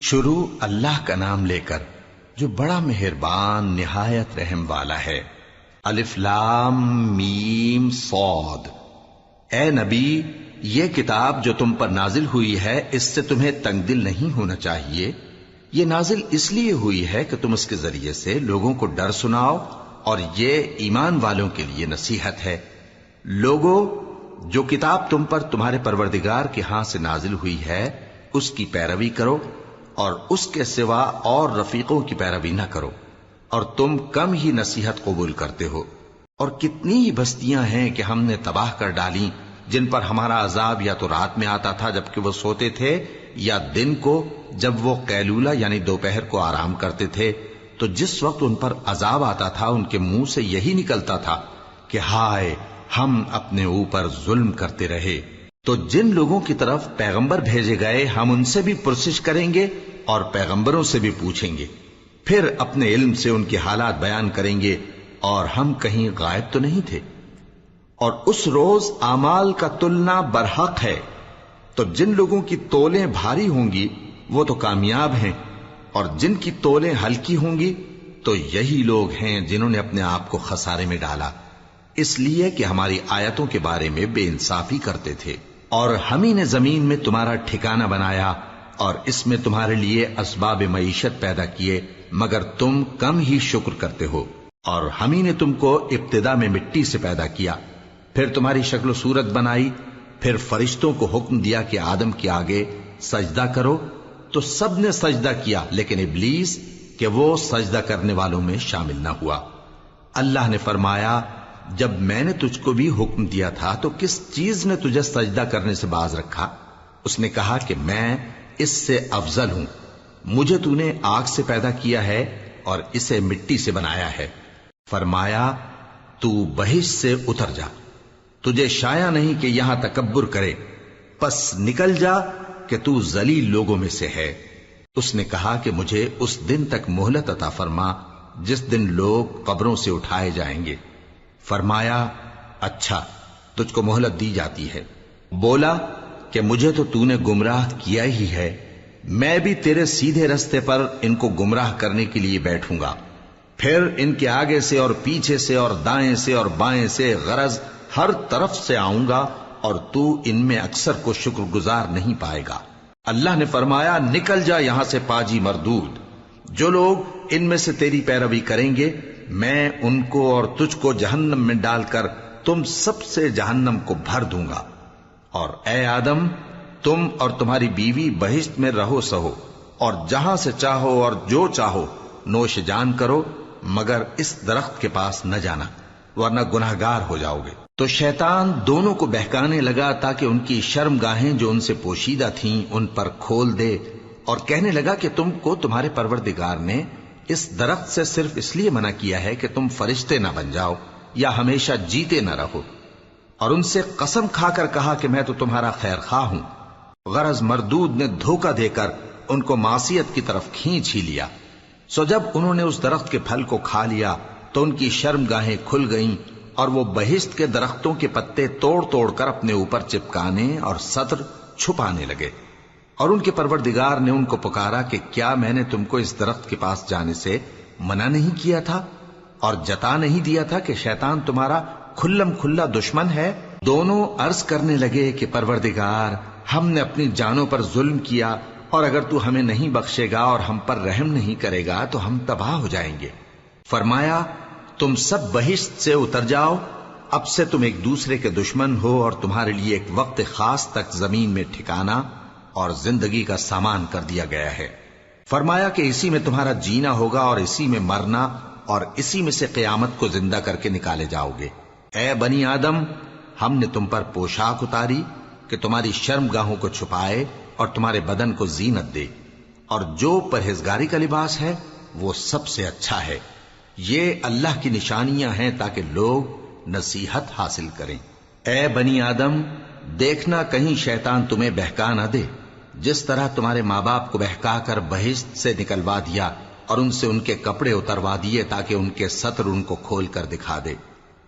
شروع اللہ کا نام لے کر جو بڑا مہربان نہایت رحم والا ہے۔ الف لام میم صاد۔ اے نبی، یہ کتاب جو تم پر نازل ہوئی ہے اس سے تمہیں تنگ دل نہیں ہونا چاہیے۔ یہ نازل اس لیے ہوئی ہے کہ تم اس کے ذریعے سے لوگوں کو ڈر سناؤ، اور یہ ایمان والوں کے لیے نصیحت ہے۔ لوگوں، جو کتاب تم پر تمہارے پروردگار کے ہاں سے نازل ہوئی ہے اس کی پیروی کرو، اور اس کے سوا اور رفیقوں کی پیروی نہ کرو، اور تم کم ہی نصیحت قبول کرتے ہو۔ اور کتنی ہی بستیاں ہیں کہ ہم نے تباہ کر ڈالی جن پر ہمارا عذاب یا تو رات میں آتا تھا جبکہ وہ سوتے تھے، یا دن کو جب وہ قیلولہ یعنی دوپہر کو آرام کرتے تھے، تو جس وقت ان پر عذاب آتا تھا ان کے منہ سے یہی نکلتا تھا کہ ہائے، ہم اپنے اوپر ظلم کرتے رہے۔ تو جن لوگوں کی طرف پیغمبر بھیجے گئے ہم ان سے بھی پرسش کریں گے اور پیغمبروں سے بھی پوچھیں گے، پھر اپنے علم سے ان کے حالات بیان کریں گے، اور ہم کہیں غائب تو نہیں تھے۔ اور اس روز اعمال کا تلنا برحق ہے، تو جن لوگوں کی تولیں بھاری ہوں گی وہ تو کامیاب ہیں، اور جن کی تولیں ہلکی ہوں گی تو یہی لوگ ہیں جنہوں نے اپنے آپ کو خسارے میں ڈالا، اس لیے کہ ہماری آیتوں کے بارے میں بے انصافی کرتے تھے۔ اور ہم ہی نے زمین میں تمہارا ٹھکانہ بنایا اور اس میں تمہارے لیے اسباب معیشت پیدا کیے، مگر تم کم ہی شکر کرتے ہو۔ اور ہم ہی نے تم کو ابتدا میں مٹی سے پیدا کیا، پھر تمہاری شکل و صورت بنائی، پھر فرشتوں کو حکم دیا کہ آدم کے آگے سجدہ کرو، تو سب نے سجدہ کیا لیکن ابلیس کہ وہ سجدہ کرنے والوں میں شامل نہ ہوا۔ اللہ نے فرمایا، جب میں نے تجھ کو بھی حکم دیا تھا تو کس چیز نے تجھے سجدہ کرنے سے باز رکھا؟ اس نے کہا کہ میں اس سے افضل ہوں، مجھے تو نے آگ سے پیدا کیا ہے اور اسے مٹی سے بنایا ہے۔ فرمایا، تو بہشت سے اتر جا، تجھے شایع نہیں کہ یہاں تکبر کرے، پس نکل جا کہ تو ذلیل لوگوں میں سے ہے۔ اس نے کہا کہ مجھے اس دن تک مہلت عطا فرما جس دن لوگ قبروں سے اٹھائے جائیں گے۔ فرمایا، اچھا، تجھ کو مہلت دی جاتی ہے۔ بولا کہ مجھے تو نے گمراہ کیا ہی ہے، میں بھی تیرے سیدھے رستے پر ان کو گمراہ کرنے کے لیے بیٹھوں گا، پھر ان کے آگے سے اور پیچھے سے اور دائیں سے اور بائیں سے غرض ہر طرف سے آؤں گا، اور تو ان میں اکثر کو شکر گزار نہیں پائے گا۔ اللہ نے فرمایا، نکل جا یہاں سے پاجی مردود، جو لوگ ان میں سے تیری پیروی کریں گے میں ان کو اور تجھ کو جہنم میں ڈال کر تم سب سے جہنم کو بھر دوں گا۔ اور اے آدم، تم اور تمہاری بیوی بہشت میں رہو سہو، اور جہاں سے چاہو اور جو چاہو نوش جان کرو، مگر اس درخت کے پاس نہ جانا ورنہ گناہگار ہو جاؤ گے۔ تو شیطان دونوں کو بہکانے لگا تاکہ ان کی شرم گاہیں جو ان سے پوشیدہ تھیں ان پر کھول دے، اور کہنے لگا کہ تم کو تمہارے پروردگار نے اس درخت سے صرف اس لیے منع کیا ہے کہ تم فرشتے نہ بن جاؤ یا ہمیشہ جیتے نہ رہو۔ اور ان سے قسم کھا کر کہا کہ میں تو تمہارا خیر خواہ ہوں۔ غرض مردود نے دھوکہ دے کر ان کو معصیت کی طرف کھینچ ہی لیا۔ سو جب انہوں نے اس درخت کے پھل کو کھا لیا تو ان کی شرم گاہیں کھل گئیں، اور وہ بہشت کے درختوں کے پتے توڑ توڑ کر اپنے اوپر چپکانے اور سطر چھپانے لگے۔ اور ان کے پروردگار نے ان کو پکارا کہ کیا میں نے تم کو اس درخت کے پاس جانے سے منع نہیں کیا تھا، اور جتا نہیں دیا تھا کہ شیطان تمہارا کھلم کھلا دشمن ہے؟ دونوں عرض کرنے لگے کہ پروردگار، ہم نے اپنی جانوں پر ظلم کیا، اور اگر تو ہمیں نہیں بخشے گا اور ہم پر رحم نہیں کرے گا تو ہم تباہ ہو جائیں گے۔ فرمایا، تم سب بہشت سے اتر جاؤ، اب سے تم ایک دوسرے کے دشمن ہو، اور تمہارے لیے ایک وقت خاص تک زمین میں ٹھکانا اور زندگی کا سامان کر دیا گیا ہے۔ فرمایا کہ اسی میں تمہارا جینا ہوگا اور اسی میں مرنا، اور اسی میں سے قیامت کو زندہ کر کے نکالے جاؤ گے۔ اے بنی آدم، ہم نے تم پر پوشاک اتاری کہ تمہاری شرم گاہوں کو چھپائے اور تمہارے بدن کو زینت دے، اور جو پرہیزگاری کا لباس ہے وہ سب سے اچھا ہے۔ یہ اللہ کی نشانیاں ہیں تاکہ لوگ نصیحت حاصل کریں۔ اے بنی آدم، دیکھنا کہیں شیطان تمہیں بہکا نہ دے، جس طرح تمہارے ماں باپ کو بہکا کر بہشت سے نکلوا دیا اور ان سے ان کے کپڑے اتروا دیے تاکہ ان کے سطر ان کو کھول کر دکھا دے۔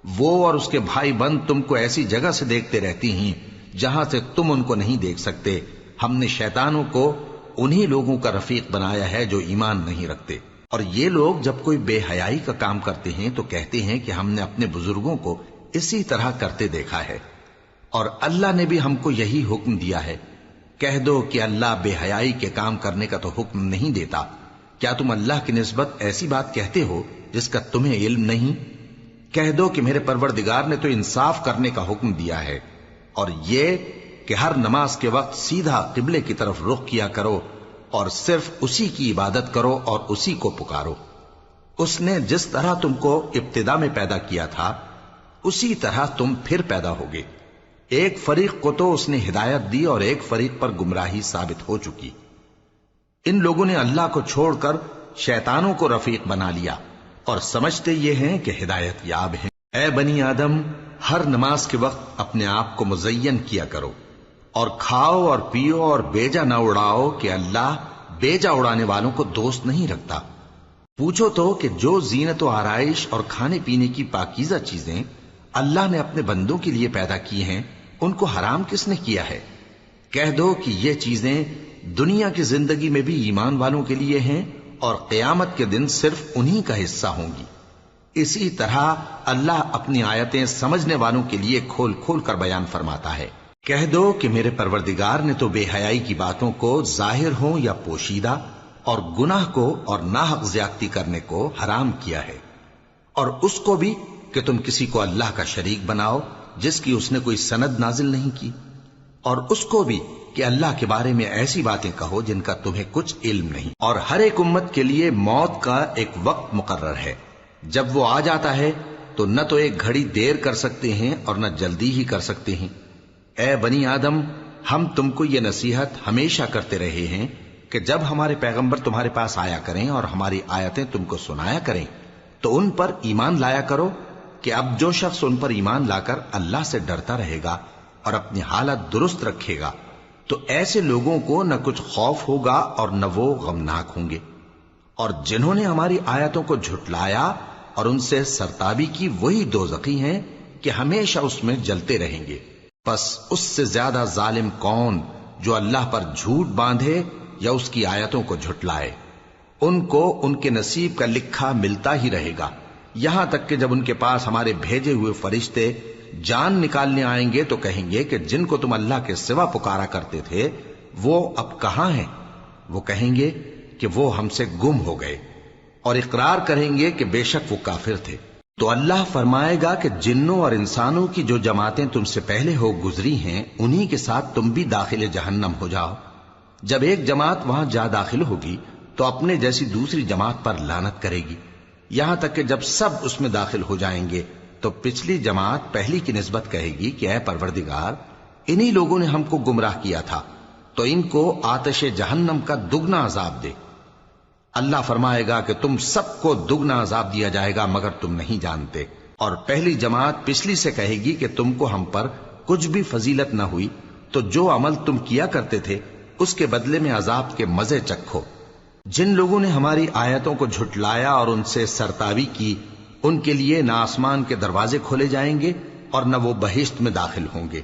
وہ اور اس کے بھائی بند تم کو ایسی جگہ سے دیکھتے رہتی ہیں جہاں سے تم ان کو نہیں دیکھ سکتے۔ ہم نے شیطانوں کو انہی لوگوں کا رفیق بنایا ہے جو ایمان نہیں رکھتے۔ اور یہ لوگ جب کوئی بے حیائی کا کام کرتے ہیں تو کہتے ہیں کہ ہم نے اپنے بزرگوں کو اسی طرح کرتے دیکھا ہے، اور اللہ نے بھی ہم کو یہی حکم دیا ہے۔ کہہ دو کہ اللہ بے حیائی کے کام کرنے کا تو حکم نہیں دیتا۔ کیا تم اللہ کی نسبت ایسی بات کہتے ہو جس کا تمہیں علم نہیں؟ کہہ دو کہ میرے پروردگار نے تو انصاف کرنے کا حکم دیا ہے، اور یہ کہ ہر نماز کے وقت سیدھا قبلے کی طرف رخ کیا کرو اور صرف اسی کی عبادت کرو اور اسی کو پکارو۔ اس نے جس طرح تم کو ابتدا میں پیدا کیا تھا اسی طرح تم پھر پیدا ہوگے۔ ایک فریق کو تو اس نے ہدایت دی اور ایک فریق پر گمراہی ثابت ہو چکی۔ ان لوگوں نے اللہ کو چھوڑ کر شیطانوں کو رفیق بنا لیا اور سمجھتے یہ ہیں کہ ہدایت یاب ہیں۔ اے بنی آدم، ہر نماز کے وقت اپنے آپ کو مزین کیا کرو، اور کھاؤ اور پیو اور بیجا نہ اڑاؤ کہ اللہ بیجا اڑانے والوں کو دوست نہیں رکھتا۔ پوچھو تو کہ جو زینت و آرائش اور کھانے پینے کی پاکیزہ چیزیں اللہ نے اپنے بندوں کے لیے پیدا کی ہیں ان کو حرام کس نے کیا ہے؟ کہہ دو کہ یہ چیزیں دنیا کی زندگی میں بھی ایمان والوں کے لیے ہیں اور قیامت کے دن صرف انہی کا حصہ ہوں گی۔ اسی طرح اللہ اپنی آیتیں سمجھنے والوں کے لیے کھول کھول کر بیان فرماتا ہے۔ کہہ دو کہ میرے پروردگار نے تو بے حیائی کی باتوں کو ظاہر ہوں یا پوشیدہ، اور گناہ کو اور ناحق زیادتی کرنے کو حرام کیا ہے، اور اس کو بھی کہ تم کسی کو اللہ کا شریک بناؤ جس کی اس نے کوئی سند نازل نہیں کی، اور اس کو بھی کہ اللہ کے بارے میں ایسی باتیں کہو جن کا تمہیں کچھ علم نہیں۔ اور ہر ایک امت کے لیے موت کا ایک وقت مقرر ہے، جب وہ آ جاتا ہے تو نہ تو ایک گھڑی دیر کر سکتے ہیں اور نہ جلدی ہی کر سکتے ہیں۔ اے بنی آدم، ہم تم کو یہ نصیحت ہمیشہ کرتے رہے ہیں کہ جب ہمارے پیغمبر تمہارے پاس آیا کریں اور ہماری آیتیں تم کو سنایا کریں تو ان پر ایمان لایا کرو، کہ اب جو شخص ان پر ایمان لا کر اللہ سے ڈرتا رہے گا اور اپنی حالت درست رکھے گا تو ایسے لوگوں کو نہ کچھ خوف ہوگا اور نہ وہ غمناک ہوں گے۔ اور جنہوں نے ہماری آیتوں کو جھٹلایا اور ان سے سرتابی کی وہی دوزخی ہیں کہ ہمیشہ اس میں جلتے رہیں گے۔ پس اس سے زیادہ ظالم کون جو اللہ پر جھوٹ باندھے یا اس کی آیتوں کو جھٹلائے؟ ان کو ان کے نصیب کا لکھا ملتا ہی رہے گا، یہاں تک کہ جب ان کے پاس ہمارے بھیجے ہوئے فرشتے جان نکالنے آئیں گے تو کہیں گے کہ جن کو تم اللہ کے سوا پکارا کرتے تھے وہ اب کہاں ہیں؟ وہ کہیں گے کہ وہ ہم سے گم ہو گئے، اور اقرار کریں گے کہ بے شک وہ کافر تھے۔ تو اللہ فرمائے گا کہ جنوں اور انسانوں کی جو جماعتیں تم سے پہلے ہو گزری ہیں انہی کے ساتھ تم بھی داخل جہنم ہو جاؤ۔ جب ایک جماعت وہاں جا داخل ہوگی تو اپنے جیسی دوسری جماعت پر لعنت کرے گی، یہاں تک کہ جب سب اس میں داخل ہو جائیں گے تو پچھلی جماعت پہلی کی نسبت کہے گی کہ اے پروردگار، انہی لوگوں نے ہم کو گمراہ کیا تھا، تو ان کو آتش جہنم کا دگنا عذاب دے۔ اللہ فرمائے گا کہ تم سب کو دگنا عذاب دیا جائے گا مگر تم نہیں جانتے۔ اور پہلی جماعت پچھلی سے کہے گی کہ تم کو ہم پر کچھ بھی فضیلت نہ ہوئی، تو جو عمل تم کیا کرتے تھے اس کے بدلے میں عذاب کے مزے چکھو۔ جن لوگوں نے ہماری آیتوں کو جھٹلایا اور ان سے سرتاوی کی ان کے لیے نہ آسمان کے دروازے کھولے جائیں گے اور نہ وہ بہشت میں داخل ہوں گے،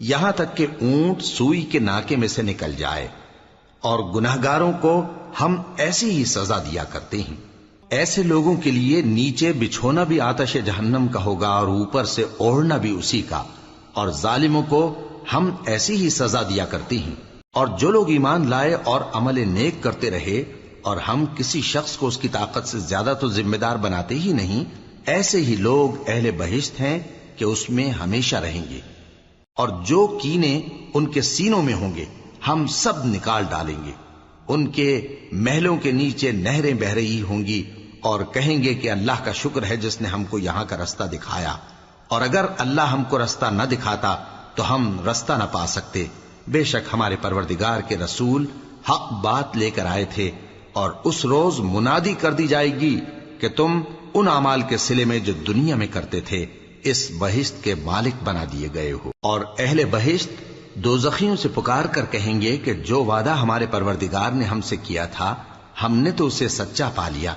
یہاں تک کہ اونٹ سوئی کے ناکے میں سے نکل جائے۔ اور گناہگاروں کو ہم ایسی ہی سزا دیا کرتے ہیں۔ ایسے لوگوں کے لیے نیچے بچھونا بھی آتش جہنم کا ہوگا اور اوپر سے اوڑھنا بھی اسی کا، اور ظالموں کو ہم ایسی ہی سزا دیا کرتے ہیں۔ اور جو لوگ ایمان لائے اور عمل نیک کرتے رہے اور ہم کسی شخص کو اس کی طاقت سے زیادہ تو ذمہ دار بناتے ہی نہیں، ایسے ہی لوگ اہل بہشت ہیں کہ اس میں ہمیشہ رہیں گے۔ اور جو کینے ان کے سینوں میں ہوں گے ہم سب نکال ڈالیں گے، ان کے محلوں کے نیچے نہریں بہہ رہی ہوں گی، اور کہیں گے کہ اللہ کا شکر ہے جس نے ہم کو یہاں کا رستہ دکھایا، اور اگر اللہ ہم کو رستہ نہ دکھاتا تو ہم رستہ نہ پا سکتے۔ بے شک ہمارے پروردگار کے رسول حق بات لے کر آئے تھے، اور اس روز منادی کر دی جائے گی کہ تم ان اعمال کے صلے میں جو دنیا میں کرتے تھے اس بہشت کے مالک بنا دیے گئے ہو۔ اور اہل بہشت دوزخیوں سے پکار کر کہیں گے کہ جو وعدہ ہمارے پروردگار نے ہم سے کیا تھا ہم نے تو اسے سچا پا لیا،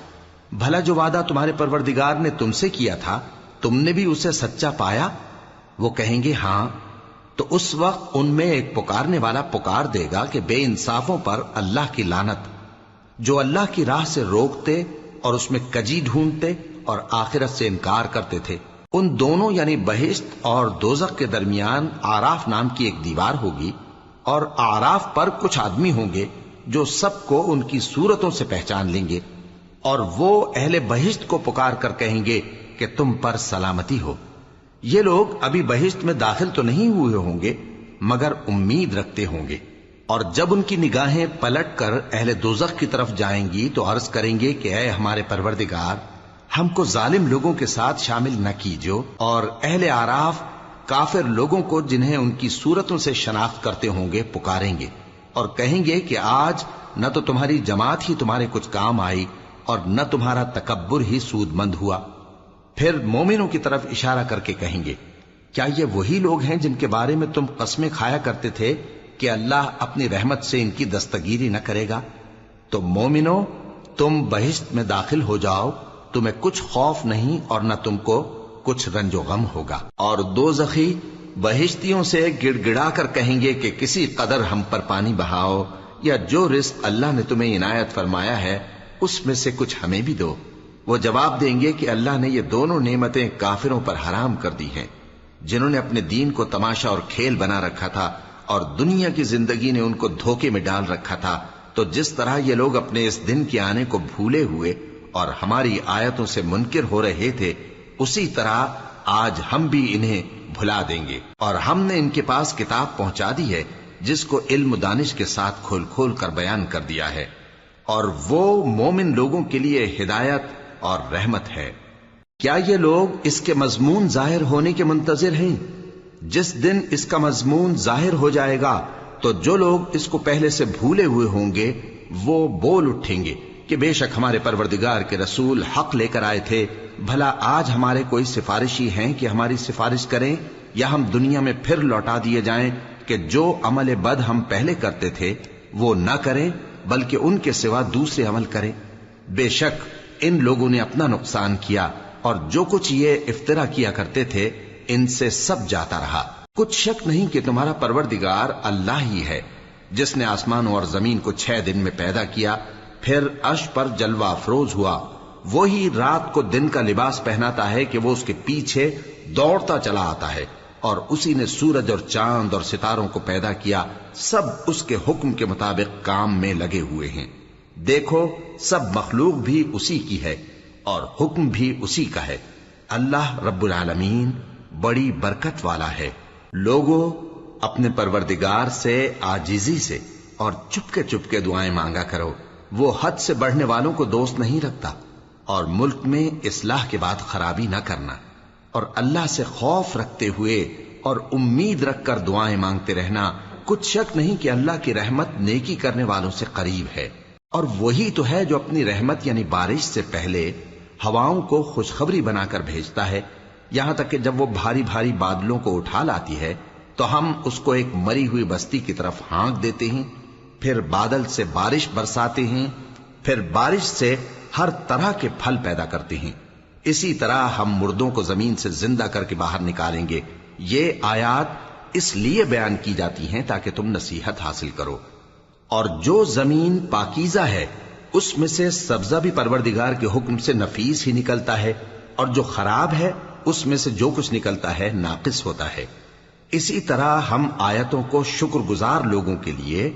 بھلا جو وعدہ تمہارے پروردگار نے تم سے کیا تھا تم نے بھی اسے سچا پایا؟ وہ کہیں گے ہاں۔ تو اس وقت ان میں ایک پکارنے والا پکار دے گا کہ بے انصافوں پر اللہ کی لعنت، جو اللہ کی راہ سے روکتے اور اس میں کجی ڈھونڈتے اور آخرت سے انکار کرتے تھے۔ ان دونوں یعنی بہشت اور دوزخ کے درمیان آراف نام کی ایک دیوار ہوگی، اور آراف پر کچھ آدمی ہوں گے جو سب کو ان کی صورتوں سے پہچان لیں گے، اور وہ اہل بہشت کو پکار کر کہیں گے کہ تم پر سلامتی ہو۔ یہ لوگ ابھی بہشت میں داخل تو نہیں ہوئے ہوں گے مگر امید رکھتے ہوں گے، اور جب ان کی نگاہیں پلٹ کر اہل دوزخ کی طرف جائیں گی تو عرض کریں گے کہ اے ہمارے پروردگار، ہم کو ظالم لوگوں کے ساتھ شامل نہ کیجو۔ اور اہل آراف کافر لوگوں کو جنہیں ان کی صورتوں سے شناخت کرتے ہوں گے پکاریں گے اور کہیں گے کہ آج نہ تو تمہاری جماعت ہی تمہارے کچھ کام آئی اور نہ تمہارا تکبر ہی سود مند ہوا۔ پھر مومنوں کی طرف اشارہ کر کے کہیں گے، کیا یہ وہی لوگ ہیں جن کے بارے میں تم قسمیں کھایا کرتے تھے کہ اللہ اپنی رحمت سے ان کی دستگیری نہ کرے گا؟ تو مومنوں، تم بہشت میں داخل ہو جاؤ، تمہیں کچھ خوف نہیں اور نہ تم کو کچھ رنج و غم ہوگا۔ اور دوزخی بہشتیوں سے گڑ گڑا کر کہیں گے کہ کسی قدر ہم پر پانی بہاؤ، یا جو رزق اللہ نے تمہیں عنایت فرمایا ہے اس میں سے کچھ ہمیں بھی دو۔ وہ جواب دیں گے کہ اللہ نے یہ دونوں نعمتیں کافروں پر حرام کر دی ہیں، جنہوں نے اپنے دین کو تماشا اور کھیل بنا رکھا تھا اور دنیا کی زندگی نے ان کو دھوکے میں ڈال رکھا تھا۔ تو جس طرح یہ لوگ اپنے اس دن کے آنے کو بھولے ہوئے اور ہماری آیتوں سے منکر ہو رہے تھے، اسی طرح آج ہم بھی انہیں بھلا دیں گے۔ اور ہم نے ان کے پاس کتاب پہنچا دی ہے جس کو علم و دانش کے ساتھ کھول کھول کر بیان کر دیا ہے، اور وہ مومن لوگوں کے لیے ہدایت اور رحمت ہے۔ کیا یہ لوگ اس کے مضمون ظاہر ہونے کے منتظر ہیں؟ جس دن اس کا مضمون ظاہر ہو جائے گا تو جو لوگ اس کو پہلے سے بھولے ہوئے ہوں گے وہ بول اٹھیں گے کہ بے شک ہمارے پروردگار کے رسول حق لے کر آئے تھے، بھلا آج ہمارے کوئی سفارشی ہیں کہ ہماری سفارش کریں، یا ہم دنیا میں پھر لوٹا دیے جائیں کہ جو عمل بد ہم پہلے کرتے تھے وہ نہ کریں بلکہ ان کے سوا دوسرے عمل کریں۔ بے شک ان لوگوں نے اپنا نقصان کیا، اور جو کچھ یہ افترا کیا کرتے تھے ان سے سب جاتا رہا۔ کچھ شک نہیں کہ تمہارا پروردگار اللہ ہی ہے جس نے آسمانوں اور زمین کو 6 دن میں پیدا کیا، پھر عرش پر جلوہ افروز ہوا۔ وہی رات کو دن کا لباس پہناتا ہے کہ وہ اس کے پیچھے دوڑتا چلا آتا ہے، اور اسی نے سورج اور چاند اور ستاروں کو پیدا کیا، سب اس کے حکم کے مطابق کام میں لگے ہوئے ہیں۔ دیکھو سب مخلوق بھی اسی کی ہے اور حکم بھی اسی کا ہے۔ اللہ رب العالمین بڑی برکت والا ہے۔ لوگوں، اپنے پروردگار سے عاجزی سے اور چپکے دعائیں مانگا کرو، وہ حد سے بڑھنے والوں کو دوست نہیں رکھتا، اور ملک میں اصلاح کے بعد خرابی نہ کرنا، اور اللہ سے خوف رکھتے ہوئے اور امید رکھ کر دعائیں مانگتے رہنا۔ کچھ شک نہیں کہ اللہ کی رحمت نیکی کرنے والوں سے قریب ہے، اور وہی تو ہے جو اپنی رحمت یعنی بارش سے پہلے ہواؤں کو خوشخبری بنا کر بھیجتا ہے، یہاں تک کہ جب وہ بھاری بھاری بادلوں کو اٹھا لاتی ہے تو ہم اس کو ایک مری ہوئی بستی کی طرف ہانک دیتے ہیں، پھر بادل سے بارش برساتے ہیں، پھر بارش سے ہر طرح کے پھل پیدا کرتے ہیں۔ اسی طرح ہم مردوں کو زمین سے زندہ کر کے باہر نکالیں گے۔ یہ آیات اس لیے بیان کی جاتی ہیں تاکہ تم نصیحت حاصل کرو۔ اور جو زمین پاکیزہ ہے اس میں سے سبزہ بھی پروردگار کے حکم سے نفیس ہی نکلتا ہے، اور جو خراب ہے اس میں سے جو کچھ نکلتا ہے ناقص ہوتا ہے۔ اسی طرح ہم آیتوں کو شکر گزار لوگوں کے لیے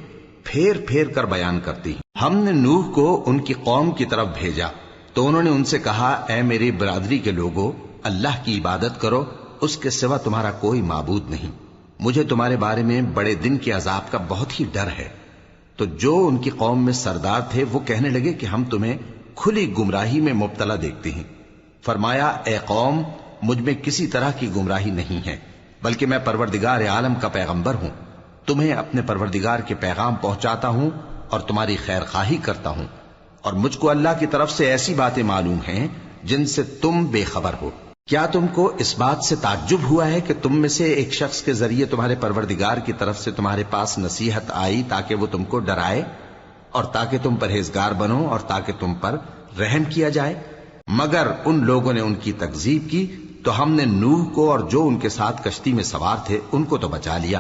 پھیر پھیر کر بیان کرتے ہیں۔ ہم نے نوح کو ان کی قوم کی طرف بھیجا تو انہوں نے ان سے کہا، اے میری برادری کے لوگوں، اللہ کی عبادت کرو، اس کے سوا تمہارا کوئی معبود نہیں۔ مجھے تمہارے بارے میں بڑے دن کے عذاب کا بہت ہی ڈر ہے۔ تو جو ان کی قوم میں سردار تھے وہ کہنے لگے کہ ہم تمہیں کھلی گمراہی میں مبتلا دیکھتے ہیں۔ فرمایا، اے قوم، مجھ میں کسی طرح کی گمراہی نہیں ہے، بلکہ میں پروردگار عالم کا پیغمبر ہوں، تمہیں اپنے پروردگار کے پیغام پہنچاتا ہوں اور تمہاری خیر خواہی کرتا ہوں، اور مجھ کو اللہ کی طرف سے ایسی باتیں معلوم ہیں جن سے تم بے خبر ہو۔ کیا تم کو اس بات سے تعجب ہوا ہے کہ تم میں سے ایک شخص کے ذریعے تمہارے پروردگار کی طرف سے تمہارے پاس نصیحت آئی تاکہ وہ تم کو ڈرائے اور تاکہ تم پرہیزگار بنو اور تاکہ تم پر رحم کیا جائے؟ مگر ان لوگوں نے ان کی تکذیب کی تو ہم نے نوح کو اور جو ان کے ساتھ کشتی میں سوار تھے ان کو تو بچا لیا،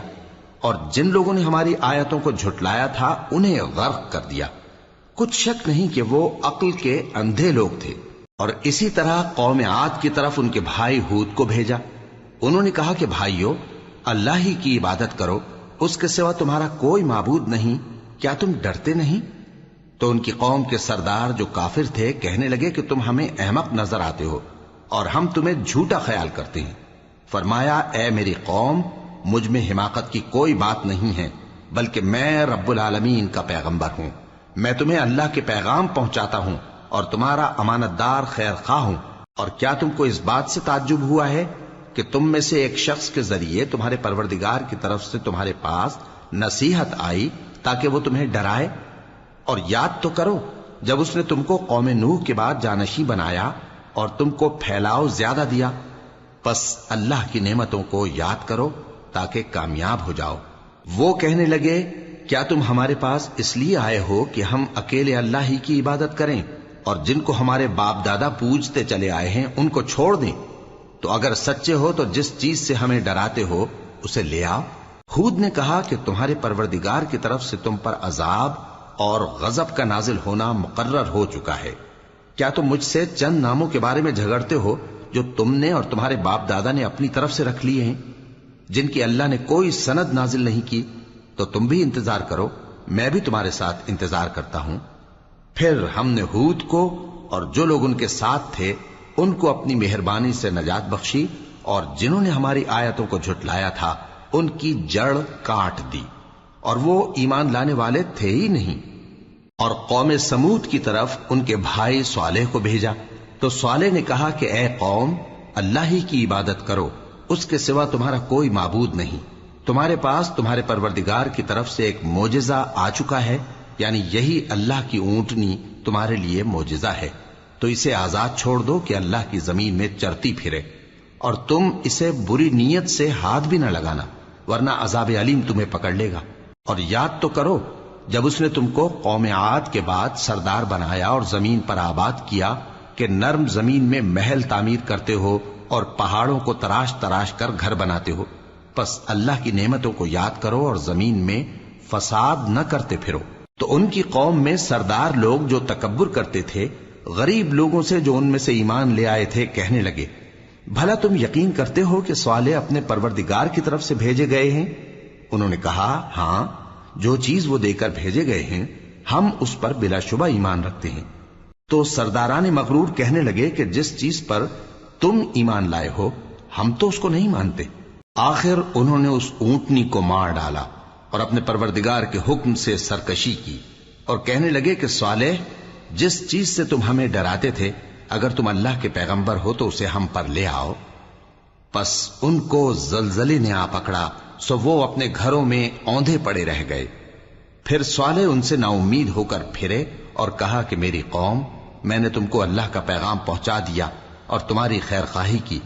اور جن لوگوں نے ہماری آیتوں کو جھٹلایا تھا انہیں غرق کر دیا۔ کچھ شک نہیں کہ وہ عقل کے اندھے لوگ تھے۔ اور اسی طرح قوم عاد کی طرف ان کے بھائی ہود کو بھیجا۔ انہوں نے کہا کہ بھائیو، اللہ ہی کی عبادت کرو، اس کے سوا تمہارا کوئی معبود نہیں، کیا تم ڈرتے نہیں؟ تو ان کی قوم کے سردار جو کافر تھے کہنے لگے کہ تم ہمیں احمق نظر آتے ہو اور ہم تمہیں جھوٹا خیال کرتے ہیں۔ فرمایا، اے میری قوم، مجھ میں حماقت کی کوئی بات نہیں ہے، بلکہ میں رب العالمین کا پیغمبر ہوں۔ میں تمہیں اللہ کے پیغام پہنچاتا ہوں اور تمہارا امانت دار خیر خواہ ہوں۔ اور کیا تم کو اس بات سے تعجب ہوا ہے کہ تم میں سے ایک شخص کے ذریعے تمہارے پروردگار کی طرف سے تمہارے پاس نصیحت آئی تاکہ وہ تمہیں ڈرائے؟ اور یاد تو کرو جب اس نے تم کو قوم نوح کے بعد جانشین بنایا اور تم کو پھیلاؤ زیادہ دیا۔ پس اللہ کی نعمتوں کو یاد کرو تاکہ کامیاب ہو جاؤ۔ وہ کہنے لگے، کیا تم ہمارے پاس اس لیے آئے ہو کہ ہم اکیلے اللہ ہی کی عبادت کریں اور جن کو ہمارے باپ دادا پوجتے چلے آئے ہیں ان کو چھوڑ دیں؟ تو اگر سچے ہو تو جس چیز سے ہمیں ڈراتے ہو اسے لے آؤ۔ ہود نے کہا کہ تمہارے پروردگار کی طرف سے تم پر عذاب اور غضب کا نازل ہونا مقرر ہو چکا ہے۔ کیا تم مجھ سے چند ناموں کے بارے میں جھگڑتے ہو جو تم نے اور تمہارے باپ دادا نے اپنی طرف سے رکھ لیے ہیں، جن کی اللہ نے کوئی سند نازل نہیں کی؟ تو تم بھی انتظار کرو، میں بھی تمہارے ساتھ انتظار کرتا ہوں۔ پھر ہم نے ہود کو اور جو لوگ ان کے ساتھ تھے ان کو اپنی مہربانی سے نجات بخشی، اور جنہوں نے ہماری آیتوں کو جھٹلایا تھا ان کی جڑ کاٹ دی، اور وہ ایمان لانے والے تھے ہی نہیں۔ اور قوم سمود کی طرف ان کے بھائی صالح کو بھیجا، تو صالح نے کہا کہ اے قوم، اللہ ہی کی عبادت کرو، اس کے سوا تمہارا کوئی معبود نہیں۔ تمہارے پاس تمہارے پروردگار کی طرف سے ایک معجزہ آ چکا ہے، یعنی یہی اللہ کی اونٹنی تمہارے لیے معجزہ ہے، تو اسے آزاد چھوڑ دو کہ اللہ کی زمین میں چرتی پھرے، اور تم اسے بری نیت سے ہاتھ بھی نہ لگانا، ورنہ عذاب علیم تمہیں پکڑ لے گا۔ اور یاد تو کرو جب اس نے تم کو قوم عاد کے بعد سردار بنایا اور زمین پر آباد کیا کہ نرم زمین میں محل تعمیر کرتے ہو اور پہاڑوں کو تراش تراش کر گھر بناتے ہو۔ پس اللہ کی نعمتوں کو یاد کرو اور زمین میں فساد نہ کرتے پھرو۔ تو ان کی قوم میں سردار لوگ جو تکبر کرتے تھے غریب لوگوں سے جو ان میں سے ایمان لے آئے تھے کہنے لگے، بھلا تم یقین کرتے ہو کہ صالح اپنے پروردگار کی طرف سے بھیجے گئے ہیں؟ انہوں نے کہا، ہاں، جو چیز وہ دے کر بھیجے گئے ہیں ہم اس پر بلا شبہ ایمان رکھتے ہیں۔ تو سرداران مغرور کہنے لگے کہ جس چیز پر تم ایمان لائے ہو ہم تو اس کو نہیں مانتے۔ آخر انہوں نے اس اونٹنی کو مار ڈالا اور اپنے پروردگار کے حکم سے سرکشی کی، اور کہنے لگے کہ صالح، جس چیز سے تم ہمیں ڈراتے تھے اگر تم اللہ کے پیغمبر ہو تو اسے ہم پر لے آؤ۔ پس ان کو زلزلے نے آ پکڑا، سو وہ اپنے گھروں میں اوندھے پڑے رہ گئے۔ پھر صالح ان سے نا امید ہو کر پھرے اور کہا کہ میری قوم، میں نے تم کو اللہ کا پیغام پہنچا دیا اور تمہاری خیر خواہی کی،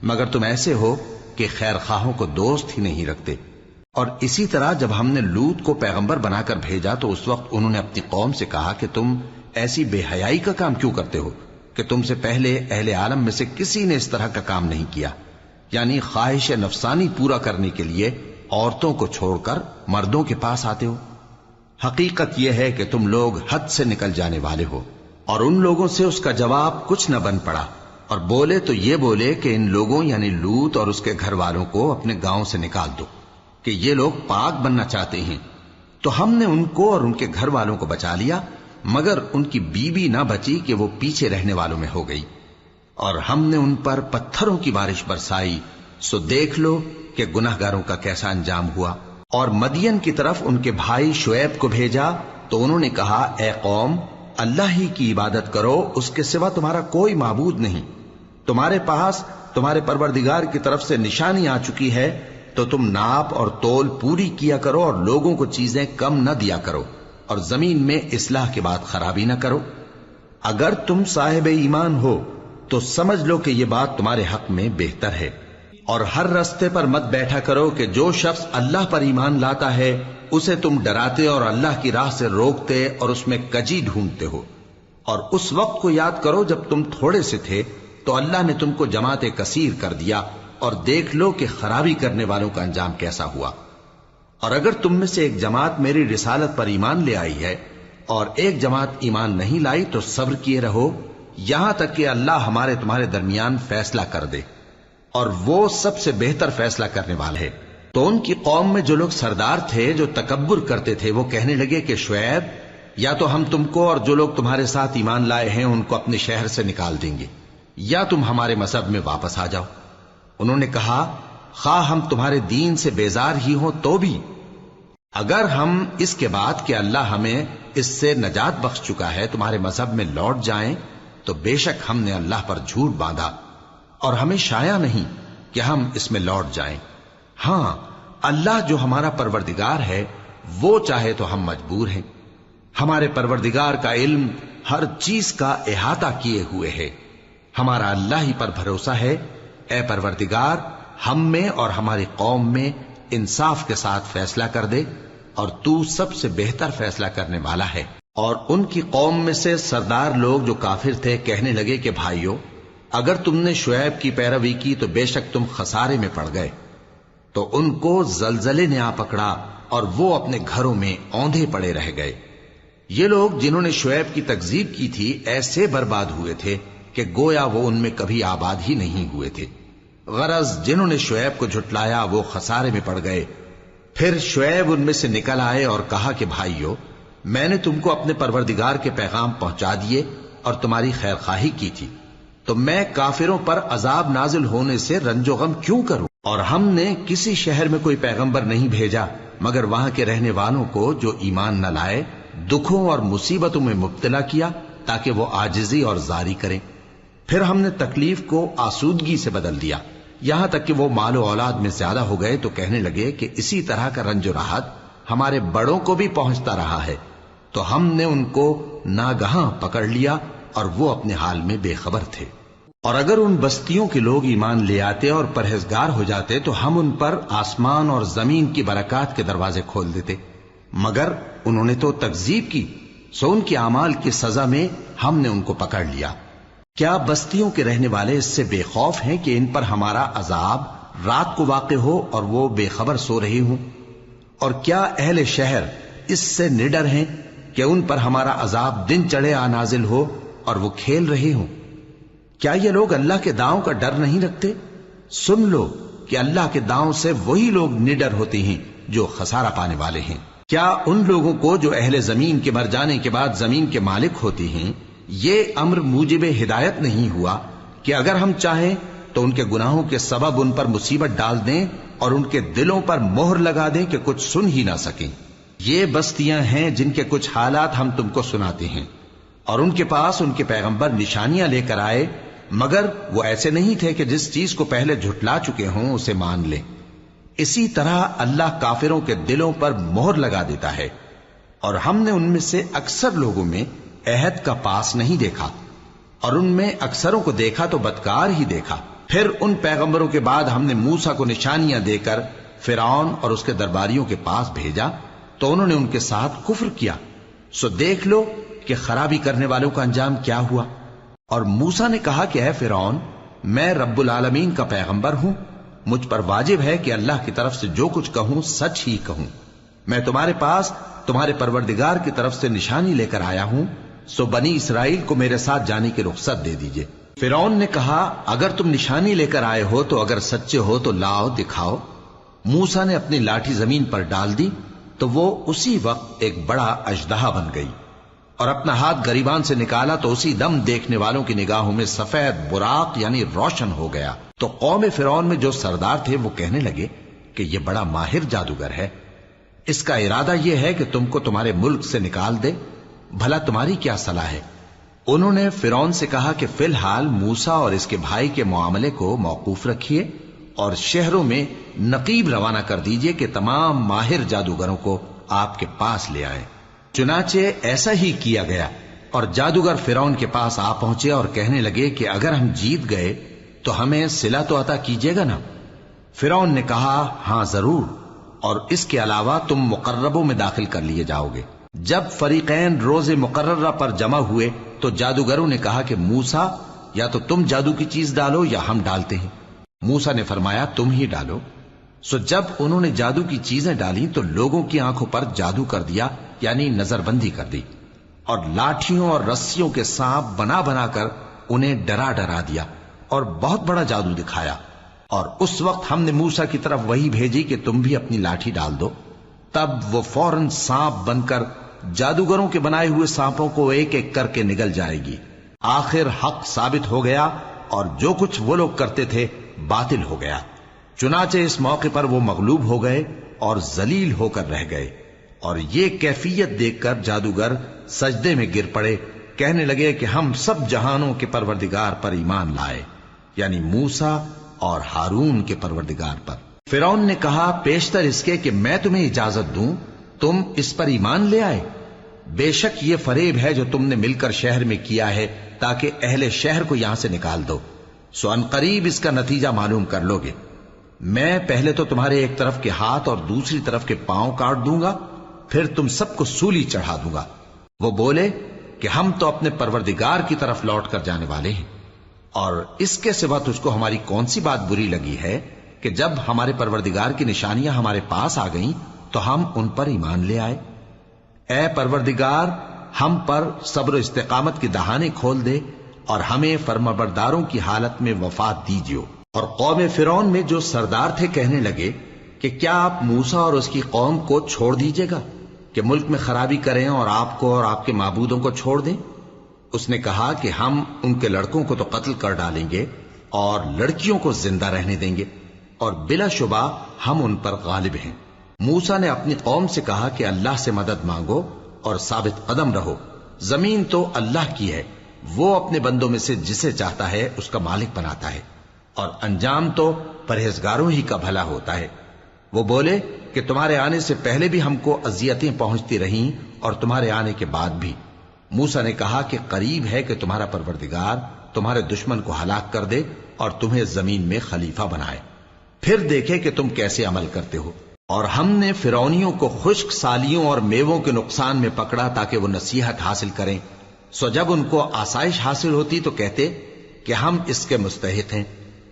مگر تم ایسے ہو کہ خیر خواہوں کو دوست ہی نہیں رکھتے۔ اور اسی طرح جب ہم نے لوط کو پیغمبر بنا کر بھیجا تو اس وقت انہوں نے اپنی قوم سے کہا کہ تم ایسی بے حیائی کا کام کیوں کرتے ہو کہ تم سے پہلے اہل عالم میں سے کسی نے اس طرح کا کام نہیں کیا، یعنی خواہش نفسانی پورا کرنے کے لیے عورتوں کو چھوڑ کر مردوں کے پاس آتے ہو۔ حقیقت یہ ہے کہ تم لوگ حد سے نکل جانے والے ہو۔ اور ان لوگوں سے اس کا جواب کچھ نہ بن پڑا، اور بولے تو یہ بولے کہ ان لوگوں یعنی لوط اور اس کے گھر والوں کو اپنے گاؤں سے نکال دو کہ یہ لوگ پاک بننا چاہتے ہیں۔ تو ہم نے ان کو اور ان کے گھر والوں کو بچا لیا، مگر ان کی بیوی نہ بچی کہ وہ پیچھے رہنے والوں میں ہو گئی۔ اور ہم نے ان پر پتھروں کی بارش برسائی، سو دیکھ لو کہ گناہگاروں کا کیسا انجام ہوا۔ اور مدین کی طرف ان کے بھائی شعیب کو بھیجا تو انہوں نے کہا، اے قوم، اللہ ہی کی عبادت کرو، اس کے سوا تمہارا کوئی معبود نہیں۔ تمہارے پاس تمہارے پروردگار کی طرف سے نشانی آ چکی ہے، تو تم ناپ اور تول پوری کیا کرو اور لوگوں کو چیزیں کم نہ دیا کرو، اور زمین میں اصلاح کے بعد خرابی نہ کرو۔ اگر تم صاحب ایمان ہو تو سمجھ لو کہ یہ بات تمہارے حق میں بہتر ہے۔ اور ہر رستے پر مت بیٹھا کرو کہ جو شخص اللہ پر ایمان لاتا ہے اسے تم ڈراتے اور اللہ کی راہ سے روکتے اور اس میں کجی ڈھونڈتے ہو۔ اور اس وقت کو یاد کرو جب تم تھوڑے سے تھے تو اللہ نے تم کو جماعت کثیر کر دیا، اور دیکھ لو کہ خرابی کرنے والوں کا انجام کیسا ہوا۔ اور اگر تم میں سے ایک جماعت میری رسالت پر ایمان لے آئی ہے اور ایک جماعت ایمان نہیں لائی تو صبر کیے رہو یہاں تک کہ اللہ ہمارے تمہارے درمیان فیصلہ کر دے، اور وہ سب سے بہتر فیصلہ کرنے والا ہے۔ تو ان کی قوم میں جو لوگ سردار تھے جو تکبر کرتے تھے وہ کہنے لگے کہ شعیب، یا تو ہم تم کو اور جو لوگ تمہارے ساتھ ایمان لائے ہیں ان کو اپنے شہر سے نکال دیں گے، یا تم ہمارے مذہب میں واپس آ جاؤ۔ انہوں نے کہا، خواہ ہم تمہارے دین سے بیزار ہی ہوں تو بھی، اگر ہم اس کے بعد کہ اللہ ہمیں اس سے نجات بخش چکا ہے تمہارے مذہب میں لوٹ جائیں تو بے شک ہم نے اللہ پر جھوٹ باندھا، اور ہمیں شایع نہیں کہ ہم اس میں لوٹ جائیں۔ ہاں، اللہ جو ہمارا پروردگار ہے وہ چاہے تو ہم مجبور ہیں۔ ہمارے پروردگار کا علم ہر چیز کا احاطہ کیے ہوئے ہے۔ ہمارا اللہ ہی پر بھروسہ ہے۔ اے پروردگار، ہم میں اور ہماری قوم میں انصاف کے ساتھ فیصلہ کر دے، اور تو سب سے بہتر فیصلہ کرنے والا ہے۔ اور ان کی قوم میں سے سردار لوگ جو کافر تھے کہنے لگے کہ بھائیو، اگر تم نے شعیب کی پیروی کی تو بے شک تم خسارے میں پڑ گئے۔ تو ان کو زلزلے نے آ پکڑا اور وہ اپنے گھروں میں اوندھے پڑے رہ گئے۔ یہ لوگ جنہوں نے شعیب کی تکذیب کی تھی ایسے برباد ہوئے تھے کہ گویا وہ ان میں کبھی آباد ہی نہیں ہوئے تھے۔ غرض جنہوں نے شعیب کو جھٹلایا وہ خسارے میں پڑ گئے۔ پھر شعیب ان میں سے نکل آئے اور کہا کہ بھائیو، میں نے تم کو اپنے پروردگار کے پیغام پہنچا دیے اور تمہاری خیر خواہی کی تھی، تو میں کافروں پر عذاب نازل ہونے سے رنج و غم کیوں کروں؟ اور ہم نے کسی شہر میں کوئی پیغمبر نہیں بھیجا مگر وہاں کے رہنے والوں کو جو ایمان نہ لائے دکھوں اور مصیبتوں میں مبتلا کیا تاکہ وہ عاجزی اور زاری کریں۔ پھر ہم نے تکلیف کو آسودگی سے بدل دیا، یہاں تک کہ وہ مال و اولاد میں زیادہ ہو گئے تو کہنے لگے کہ اسی طرح کا رنج و راحت ہمارے بڑوں کو بھی پہنچتا رہا ہے، تو ہم نے ان کو ناگہاں پکڑ لیا اور وہ اپنے حال میں بے خبر تھے۔ اور اگر ان بستیوں کے لوگ ایمان لے آتے اور پرہیزگار ہو جاتے تو ہم ان پر آسمان اور زمین کی برکات کے دروازے کھول دیتے، مگر انہوں نے تو تکذیب کی، سو ان کے اعمال کی سزا میں ہم نے ان کو پکڑ لیا۔ کیا بستیوں کے رہنے والے اس سے بے خوف ہیں کہ ان پر ہمارا عذاب رات کو واقع ہو اور وہ بے خبر سو رہے ہوں؟ اور کیا اہل شہر اس سے نڈر ہیں کہ ان پر ہمارا عذاب دن چڑھے آ نازل ہو اور وہ کھیل رہے ہوں؟ کیا یہ لوگ اللہ کے داؤں کا ڈر نہیں رکھتے؟ سن لو کہ اللہ کے داؤں سے وہی لوگ نڈر ہوتے ہیں جو خسارہ پانے والے ہیں۔ کیا ان لوگوں کو جو اہل زمین کے مر جانے کے بعد زمین کے مالک ہوتے ہیں یہ امر موجب ہدایت نہیں ہوا کہ اگر ہم چاہیں تو ان کے گناہوں کے سبب ان پر مصیبت ڈال دیں اور ان کے دلوں پر مہر لگا دیں کہ کچھ سن ہی نہ سکیں؟ یہ بستیاں ہیں جن کے کچھ حالات ہم تم کو سناتے ہیں، اور ان کے پاس ان کے پیغمبر نشانیاں لے کر آئے، مگر وہ ایسے نہیں تھے کہ جس چیز کو پہلے جھٹلا چکے ہوں اسے مان لیں۔ اسی طرح اللہ کافروں کے دلوں پر مہر لگا دیتا ہے، اور ہم نے ان میں سے اکثر لوگوں میں عہد کا پاس نہیں دیکھا، اور ان میں اکثروں کو دیکھا تو بدکار ہی دیکھا۔ پھر ان پیغمبروں کے بعد ہم نے موسیٰ کو نشانیاں دے کر فرعون اور اس کے درباریوں کے پاس بھیجا تو انہوں نے ان کے ساتھ کفر کیا، سو دیکھ لو کہ خرابی کرنے والوں کا انجام کیا ہوا۔ اور موسیٰ نے کہا کہ اے فرعون، میں رب العالمین کا پیغمبر ہوں، مجھ پر واجب ہے کہ اللہ کی طرف سے جو کچھ کہوں سچ ہی کہوں۔ میں تمہارے پاس تمہارے پروردگار کی طرف سے نشانی لے کر آیا ہوں، سو بنی اسرائیل کو میرے ساتھ جانے کی رخصت دے دیجئے۔ فرعون نے کہا، اگر تم نشانی لے کر آئے ہو تو اگر سچے ہو تو لاؤ دکھاؤ۔ موسیٰ نے اپنی لاٹھی زمین پر ڈال دی تو وہ اسی وقت ایک بڑا اژدہا بن گئی، اور اپنا ہاتھ گریبان سے نکالا تو اسی دم دیکھنے والوں کی نگاہوں میں سفید براق یعنی روشن ہو گیا۔ تو قوم فرعون میں جو سردار تھے وہ کہنے لگے کہ یہ بڑا ماہر جادوگر ہے، اس کا ارادہ یہ ہے کہ تم کو تمہارے ملک سے نکال دے، بھلا تمہاری کیا صلاح ہے؟ انہوں نے فرعون سے کہا کہ فی الحال موسیٰ اور اس کے بھائی کے معاملے کو موقوف رکھیے اور شہروں میں نقیب روانہ کر دیجئے کہ تمام ماہر جادوگروں کو آپ کے پاس لے آئیں۔ چنانچہ ایسا ہی کیا گیا، اور جادوگر فرعون کے پاس آ پہنچے اور کہنے لگے کہ اگر ہم جیت گئے تو ہمیں صلہ تو عطا کیجیے گا نا؟ فرعون نے کہا، ہاں ضرور، اور اس کے علاوہ تم مقربوں میں داخل کر لیے جاؤ گے۔ جب فریقین روز مقررہ پر جمع ہوئے تو جادوگروں نے کہا کہ موسیٰ، یا تو تم جادو کی چیز ڈالو یا ہم ڈالتے ہیں۔ موسیٰ نے فرمایا تم ہی ڈالو۔ سو جب انہوں نے جادو کی چیزیں ڈالی تو لوگوں کی آنکھوں پر جادو کر دیا، یعنی نظر بندی کر دی، اور لاٹھیوں اور رسیوں کے سانپ بنا بنا کر انہیں ڈرا ڈرا دیا اور بہت بڑا جادو دکھایا۔ اور اس وقت ہم نے موسیٰ کی طرف وحی بھیجی کہ تم بھی اپنی لاٹھی ڈال دو، تب وہ فوراً سانپ بن کر جادوگروں کے بنائے ہوئے سانپوں کو ایک ایک کر کے نگل جائے گی۔ آخر حق ثابت ہو گیا اور جو کچھ وہ لوگ کرتے تھے باطل ہو گیا۔ چنانچہ اس موقع پر وہ مغلوب ہو گئے اور ذلیل ہو کر رہ گئے، اور یہ کیفیت دیکھ کر جادوگر سجدے میں گر پڑے، کہنے لگے کہ ہم سب جہانوں کے پروردگار پر ایمان لائے، یعنی موسیٰ اور ہارون کے پروردگار پر۔ فرعون نے کہا پیشتر اس کے کہ میں تمہیں اجازت دوں تم اس پر ایمان لے آئے؟ بے شک یہ فریب ہے جو تم نے مل کر شہر میں کیا ہے تاکہ اہل شہر کو یہاں سے نکال دو، سو ان قریب اس کا نتیجہ معلوم کر لو گے۔ میں پہلے تو تمہارے ایک طرف کے ہاتھ اور دوسری طرف کے پاؤں کاٹ دوں گا، پھر تم سب کو سولی چڑھا دوں گا۔ وہ بولے کہ ہم تو اپنے پروردگار کی طرف لوٹ کر جانے والے ہیں، اور اس کے سوا تجھ کو ہماری کون سی بات بری لگی ہے کہ جب ہمارے پروردگار کی نشانیاں ہمارے پاس آ گئیں تو ہم ان پر ایمان لے آئے؟ اے پروردگار، ہم پر صبر و استقامت کی دہانے کھول دے اور ہمیں فرمانبرداروں کی حالت میں وفات دیجیو۔ اور قوم فرعون میں جو سردار تھے کہنے لگے کہ کیا آپ موسیٰ اور اس کی قوم کو چھوڑ دیجیے گا کہ ملک میں خرابی کریں اور آپ کو اور آپ کے معبودوں کو چھوڑ دیں؟ اس نے کہا کہ ہم ان کے لڑکوں کو تو قتل کر ڈالیں گے اور لڑکیوں کو زندہ رہنے دیں گے، اور بلا شبہ ہم ان پر غالب ہیں۔ موسیٰ نے اپنی قوم سے کہا کہ اللہ سے مدد مانگو اور ثابت قدم رہو، زمین تو اللہ کی ہے، وہ اپنے بندوں میں سے جسے چاہتا ہے اس کا مالک بناتا ہے، اور انجام تو پرہیزگاروں ہی کا بھلا ہوتا ہے۔ وہ بولے کہ تمہارے آنے سے پہلے بھی ہم کو اذیتیں پہنچتی رہیں اور تمہارے آنے کے بعد بھی۔ موسیٰ نے کہا کہ قریب ہے کہ تمہارا پروردگار تمہارے دشمن کو ہلاک کر دے اور تمہیں زمین میں خلیفہ بنائے، پھر دیکھے کہ تم کیسے عمل کرتے ہو۔ اور ہم نے فرعونیوں کو خشک سالیوں اور میووں کے نقصان میں پکڑا تاکہ وہ نصیحت حاصل کریں، سو جب ان کو آسائش حاصل ہوتی تو کہتے کہ ہم اس کے مستحق ہیں،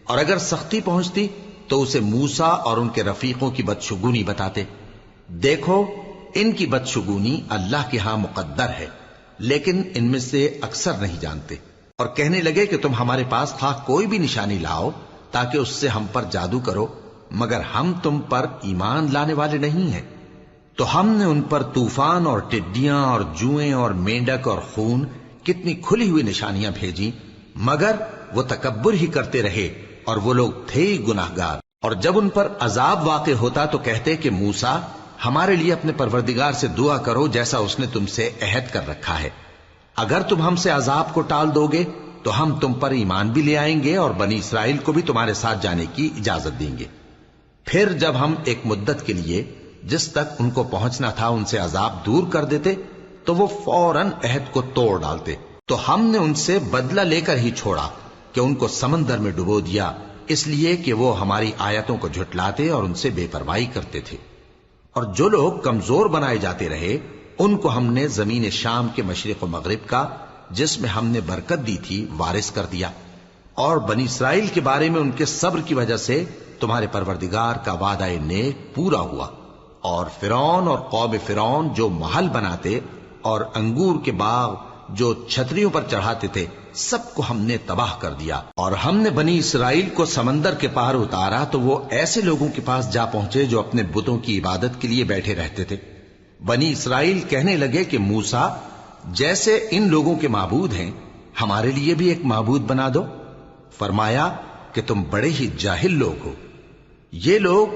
اور اگر سختی پہنچتی تو اسے موسیٰ اور ان کے رفیقوں کی بدشگونی بتاتے۔ دیکھو ان کی بدشگونی اللہ کے ہاں مقدر ہے، لیکن ان میں سے اکثر نہیں جانتے۔ اور کہنے لگے کہ تم ہمارے پاس خواہ کوئی بھی نشانی لاؤ تاکہ اس سے ہم پر جادو کرو، مگر ہم تم پر ایمان لانے والے نہیں ہیں۔ تو ہم نے ان پر طوفان اور ٹڈیاں اور جوئیں اور مینڈک اور خون کتنی کھلی ہوئی نشانیاں بھیجی، مگر وہ تکبر ہی کرتے رہے اور وہ لوگ تھے ہی گناہگار۔ اور جب ان پر عذاب واقع ہوتا تو کہتے کہ موسیٰ ہمارے لیے اپنے پروردگار سے دعا کرو جیسا اس نے تم سے عہد کر رکھا ہے، اگر تم ہم سے عذاب کو ٹال دو گے تو ہم تم پر ایمان بھی لے آئیں گے اور بنی اسرائیل کو بھی تمہارے ساتھ جانے کی اجازت دیں گے۔ پھر جب ہم ایک مدت کے لیے جس تک ان کو پہنچنا تھا ان سے عذاب دور کر دیتے تو وہ فوراً عہد کو توڑ ڈالتے، تو ہم نے ان سے بدلہ لے کر ہی چھوڑا کہ ان کو سمندر میں ڈبو دیا، اس لیے کہ وہ ہماری آیتوں کو جھٹلاتے اور ان سے بے پرواہی کرتے تھے۔ اور جو لوگ کمزور بنائے جاتے رہے ان کو ہم نے زمین شام کے مشرق و مغرب کا جس میں ہم نے برکت دی تھی وارث کر دیا، اور بنی اسرائیل کے بارے میں ان کے صبر کی وجہ سے تمہارے پروردگار کا وعدہ نیک پورا ہوا۔ اور فرعون اور قوم فرعون جو محل بناتے اور انگور کے باغ جو چھتریوں پر چڑھاتے تھے سب کو ہم نے تباہ کر دیا۔ اور ہم نے بنی اسرائیل کو سمندر کے پار اتارا تو وہ ایسے لوگوں کے پاس جا پہنچے جو اپنے بتوں کی عبادت کے لیے بیٹھے رہتے تھے۔ بنی اسرائیل کہنے لگے کہ موسیٰ جیسے ان لوگوں کے معبود ہیں ہمارے لیے بھی ایک معبود بنا دو۔ فرمایا کہ تم بڑے ہی جاہل لوگ ہو، یہ لوگ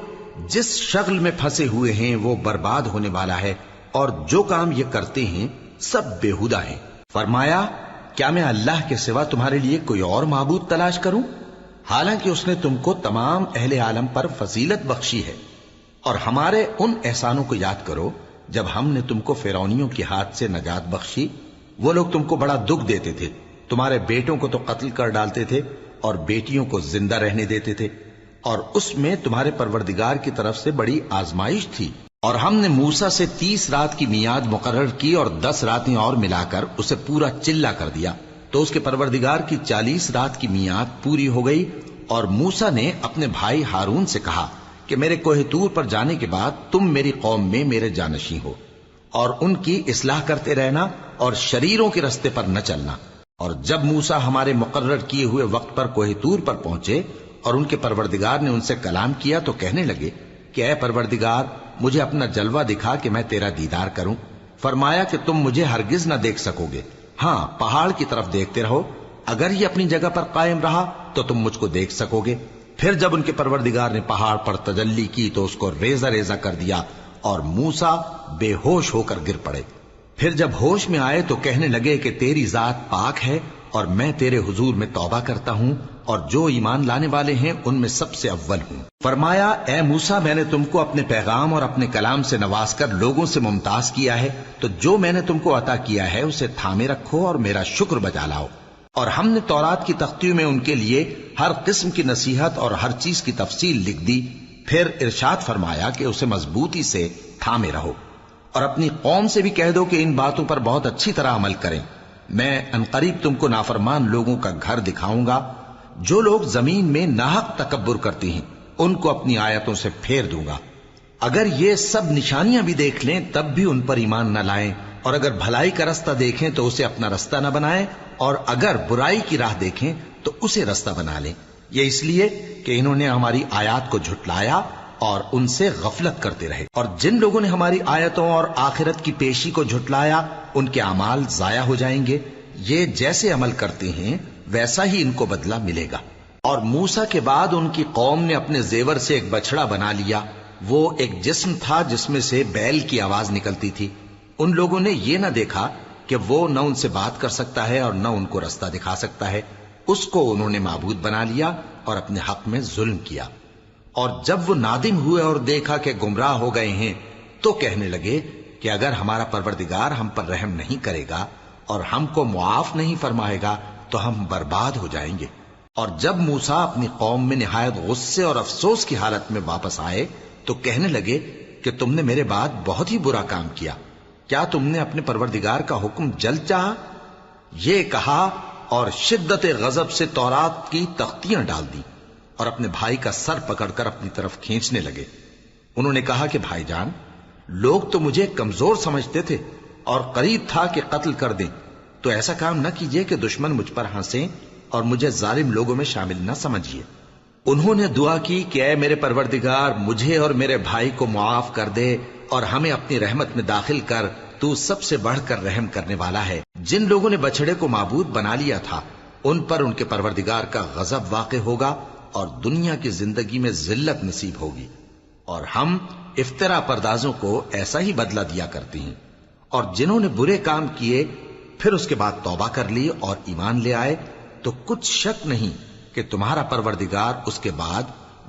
جس شغل میں پھنسے ہوئے ہیں وہ برباد ہونے والا ہے، اور جو کام یہ کرتے ہیں سب بےہودہ ہیں۔ فرمایا کیا میں اللہ کے سوا تمہارے لیے کوئی اور معبود تلاش کروں، حالانکہ اس نے تم کو تمام اہل عالم پر فضیلت بخشی ہے۔ اور ہمارے ان احسانوں کو یاد کرو جب ہم نے تم کو فرعونیوں کے ہاتھ سے نجات بخشی، وہ لوگ تم کو بڑا دکھ دیتے تھے، تمہارے بیٹوں کو تو قتل کر ڈالتے تھے اور بیٹیوں کو زندہ رہنے دیتے تھے، اور اس میں تمہارے پروردگار کی طرف سے بڑی آزمائش تھی۔ اور ہم نے موسیٰ سے 30 رات کی میعاد مقرر کی اور 10 راتیں اور ملا کر اسے پورا چلہ کر دیا، تو اس کے پروردگار کی 40 رات کی میعاد پوری ہو گئی، اور موسیٰ نے اپنے بھائی ہارون سے کہا کہ میرے کوہ طور پر جانے کے بعد تم میری قوم میں میرے جانشین ہو، اور ان کی اصلاح کرتے رہنا اور شریروں کے رستے پر نہ چلنا۔ اور جب موسیٰ ہمارے مقرر کیے ہوئے وقت پر کوہ طور پر پہنچے اور ان کے پروردگار نے ان سے کلام کیا تو کہنے لگے کہ اے پروردگار، مجھے اپنا جلوہ دکھا کہ میں تیرا دیدار کروں۔ فرمایا کہ تم مجھے ہرگز نہ دیکھ سکو گے، ہاں پہاڑ کی طرف دیکھتے رہو، اگر یہ اپنی جگہ پر قائم رہا تو تم مجھ کو دیکھ سکو گے۔ پھر جب ان کے پروردگار نے پہاڑ پر تجلی کی تو اس کو ریزہ ریزہ کر دیا اور موسیٰ بے ہوش ہو کر گر پڑے۔ پھر جب ہوش میں آئے تو کہنے لگے کہ تیری ذات پاک ہے اور میں تیرے حضور میں توبہ کرتا ہوں اور جو ایمان لانے والے ہیں ان میں سب سے اول ہوں۔ فرمایا اے موسیٰ، میں نے تم کو اپنے پیغام اور اپنے کلام سے نواز کر لوگوں سے ممتاز کیا ہے، تو جو میں نے تم کو عطا کیا ہے اسے تھامے رکھو اور میرا شکر بجا لاؤ۔ اور ہم نے تورات کی تختیوں میں ان کے لیے ہر قسم کی نصیحت اور ہر چیز کی تفصیل لکھ دی۔ پھر ارشاد فرمایا کہ اسے مضبوطی سے تھامے رہو، اور اپنی قوم سے بھی کہہ دو کہ ان باتوں پر بہت اچھی طرح عمل کریں۔ میں انقریب تم کو نافرمان لوگوں کا گھر دکھاؤں گا، جو لوگ زمین میں ناحق تکبر کرتی ہیں ان کو اپنی آیتوں سے پھیر دوں گا۔ اگر یہ سب نشانیاں بھی دیکھ لیں تب بھی ان پر ایمان نہ لائیں، اور اگر بھلائی کا رستہ دیکھیں تو اسے اپنا رستہ نہ بنائیں، اور اگر برائی کی راہ دیکھیں تو اسے رستہ بنا لیں۔ یہ اس لیے کہ انہوں نے ہماری آیات کو جھٹلایا اور ان سے غفلت کرتے رہے۔ اور جن لوگوں نے ہماری آیتوں اور آخرت کی پیشی کو جھٹلایا ان کے اعمال ضائع ہو جائیں گے۔ یہ جیسے عمل کرتے ہیں ویسا ہی ان کو بدلہ ملے گا۔ اور موسیٰ کے بعد ان کی قوم نے اپنے زیور سے ایک بچڑا بنا لیا، وہ ایک جسم تھا جس میں سے بیل کی آواز نکلتی تھی۔ ان لوگوں نے یہ نہ دیکھا کہ وہ نہ ان سے بات کر سکتا ہے اور نہ ان کو رستہ دکھا سکتا ہے، اس کو انہوں نے معبود بنا لیا اور اپنے حق میں ظلم کیا۔ اور جب وہ نادم ہوئے اور دیکھا کہ گمراہ ہو گئے ہیں تو کہنے لگے کہ اگر ہمارا پروردگار ہم پر رحم نہیں کرے گا اور ہم کو معاف نہیں فرمائے گا تو ہم برباد ہو جائیں گے۔ اور جب موسیٰ اپنی قوم میں نہایت غصے اور افسوس کی حالت میں واپس آئے تو کہنے لگے کہ تم نے میرے بعد بہت ہی برا کام کیا، کیا تم نے اپنے پروردگار کا حکم جلد چاہا؟ یہ کہا اور شدت غضب سے تورات کی تختیاں ڈال دی اور اپنے بھائی کا سر پکڑ کر اپنی طرف کھینچنے لگے۔ انہوں نے کہا کہ بھائی جان، لوگ تو مجھے کمزور سمجھتے تھے اور قریب تھا کہ قتل کر دیں، تو ایسا کام نہ کیجیے کہ دشمن مجھ پر ہنسیں اور مجھے ظالم لوگوں میں شامل نہ سمجھیے۔ انہوں نے دعا کی کہ اے میرے پروردگار، مجھے اور میرے بھائی کو معاف کر دے اور ہمیں اپنی رحمت میں داخل کر، تو سب سے بڑھ کر رحم کرنے والا ہے۔ جن لوگوں نے بچڑے کو معبود بنا لیا تھا ان پر ان کے پروردگار کا غضب واقع ہوگا اور دنیا کی زندگی میں ذلت نصیب ہوگی، اور ہم افترا پردازوں کو ایسا ہی بدلہ دیا کرتے ہیں۔ اور جنہوں نے برے کام کیے پھر اس کے بعد توبہ کر لی اور ایمان لے آئے تو کچھ شک نہیں کہ تمہارا پروردگار اس کے بعد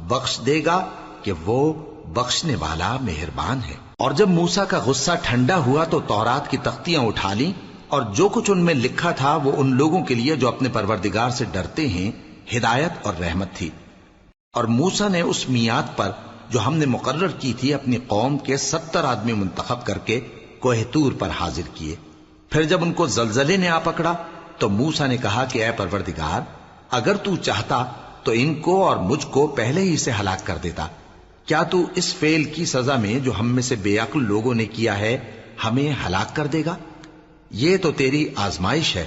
بخش دے گا کہ وہ بخشنے والا مہربان ہے۔ اور جب موسیٰ کا غصہ ٹھنڈا ہوا تو تورات کی تختیاں اٹھا لیں، اور جو کچھ ان میں لکھا تھا وہ ان لوگوں کے لیے جو اپنے پروردگار سے ڈرتے ہیں ہدایت اور رحمت تھی۔ اور موسیٰ نے اس میعاد پر جو ہم نے مقرر کی تھی اپنی قوم کے 70 آدمی منتخب کر کے کوہ طور پر حاضر کیے۔ پھر جب ان کو زلزلے نے آ پکڑا تو موسیٰ نے کہا کہ اے پروردگار، اگر تو چاہتا تو ان کو اور مجھ کو پہلے ہی سے ہلاک کر دیتا۔ کیا تو اس فعل کی سزا میں جو ہم میں سے بے عقل لوگوں نے کیا ہے ہمیں ہلاک کر دے گا؟ یہ تو تیری آزمائش ہے،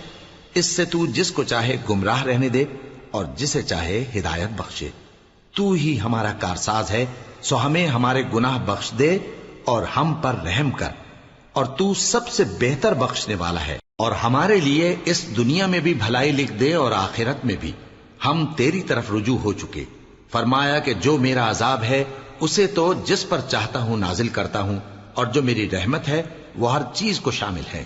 اس سے تو جس کو چاہے گمراہ رہنے دے اور جسے چاہے ہدایت بخشے۔ تو ہی ہمارا کارساز ہے، سو ہمیں ہمارے گناہ بخش دے اور ہم پر رحم کر، اور تو سب سے بہتر بخشنے والا ہے۔ اور ہمارے لیے اس دنیا میں بھی بھلائی لکھ دے اور آخرت میں بھی، ہم تیری طرف رجوع ہو چکے۔ فرمایا کہ جو میرا عذاب ہے اسے تو جس پر چاہتا ہوں نازل کرتا ہوں، اور جو میری رحمت ہے وہ ہر چیز کو شامل ہے۔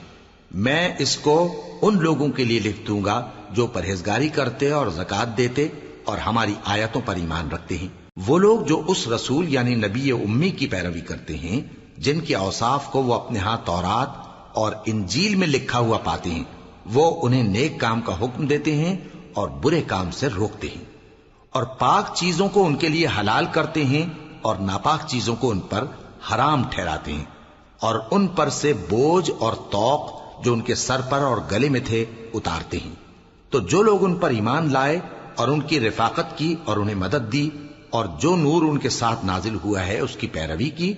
میں اس کو ان لوگوں کے لیے لکھ دوں گا جو پرہیزگاری کرتے اور زکوٰۃ دیتے اور ہماری آیتوں پر ایمان رکھتے ہیں، وہ لوگ جو اس رسول یعنی نبی امی کی پیروی کرتے ہیں جن کے اوصاف کو وہ اپنے ہاں تورات اور انجیل میں لکھا ہوا پاتے ہیں، وہ انہیں نیک کام کا حکم دیتے ہیں اور برے کام سے روکتے ہیں، اور پاک چیزوں کو ان کے لیے حلال کرتے ہیں اور ناپاک چیزوں کو ان پر حرام ٹھہراتے ہیں، اور ان پر سے بوجھ اور طوق جو ان کے سر پر اور گلے میں تھے اتارتے ہیں۔ تو جو لوگ ان پر ایمان لائے اور ان کی رفاقت کی اور انہیں مدد دی اور جو نور ان کے ساتھ نازل ہوا ہے اس کی پیروی کی،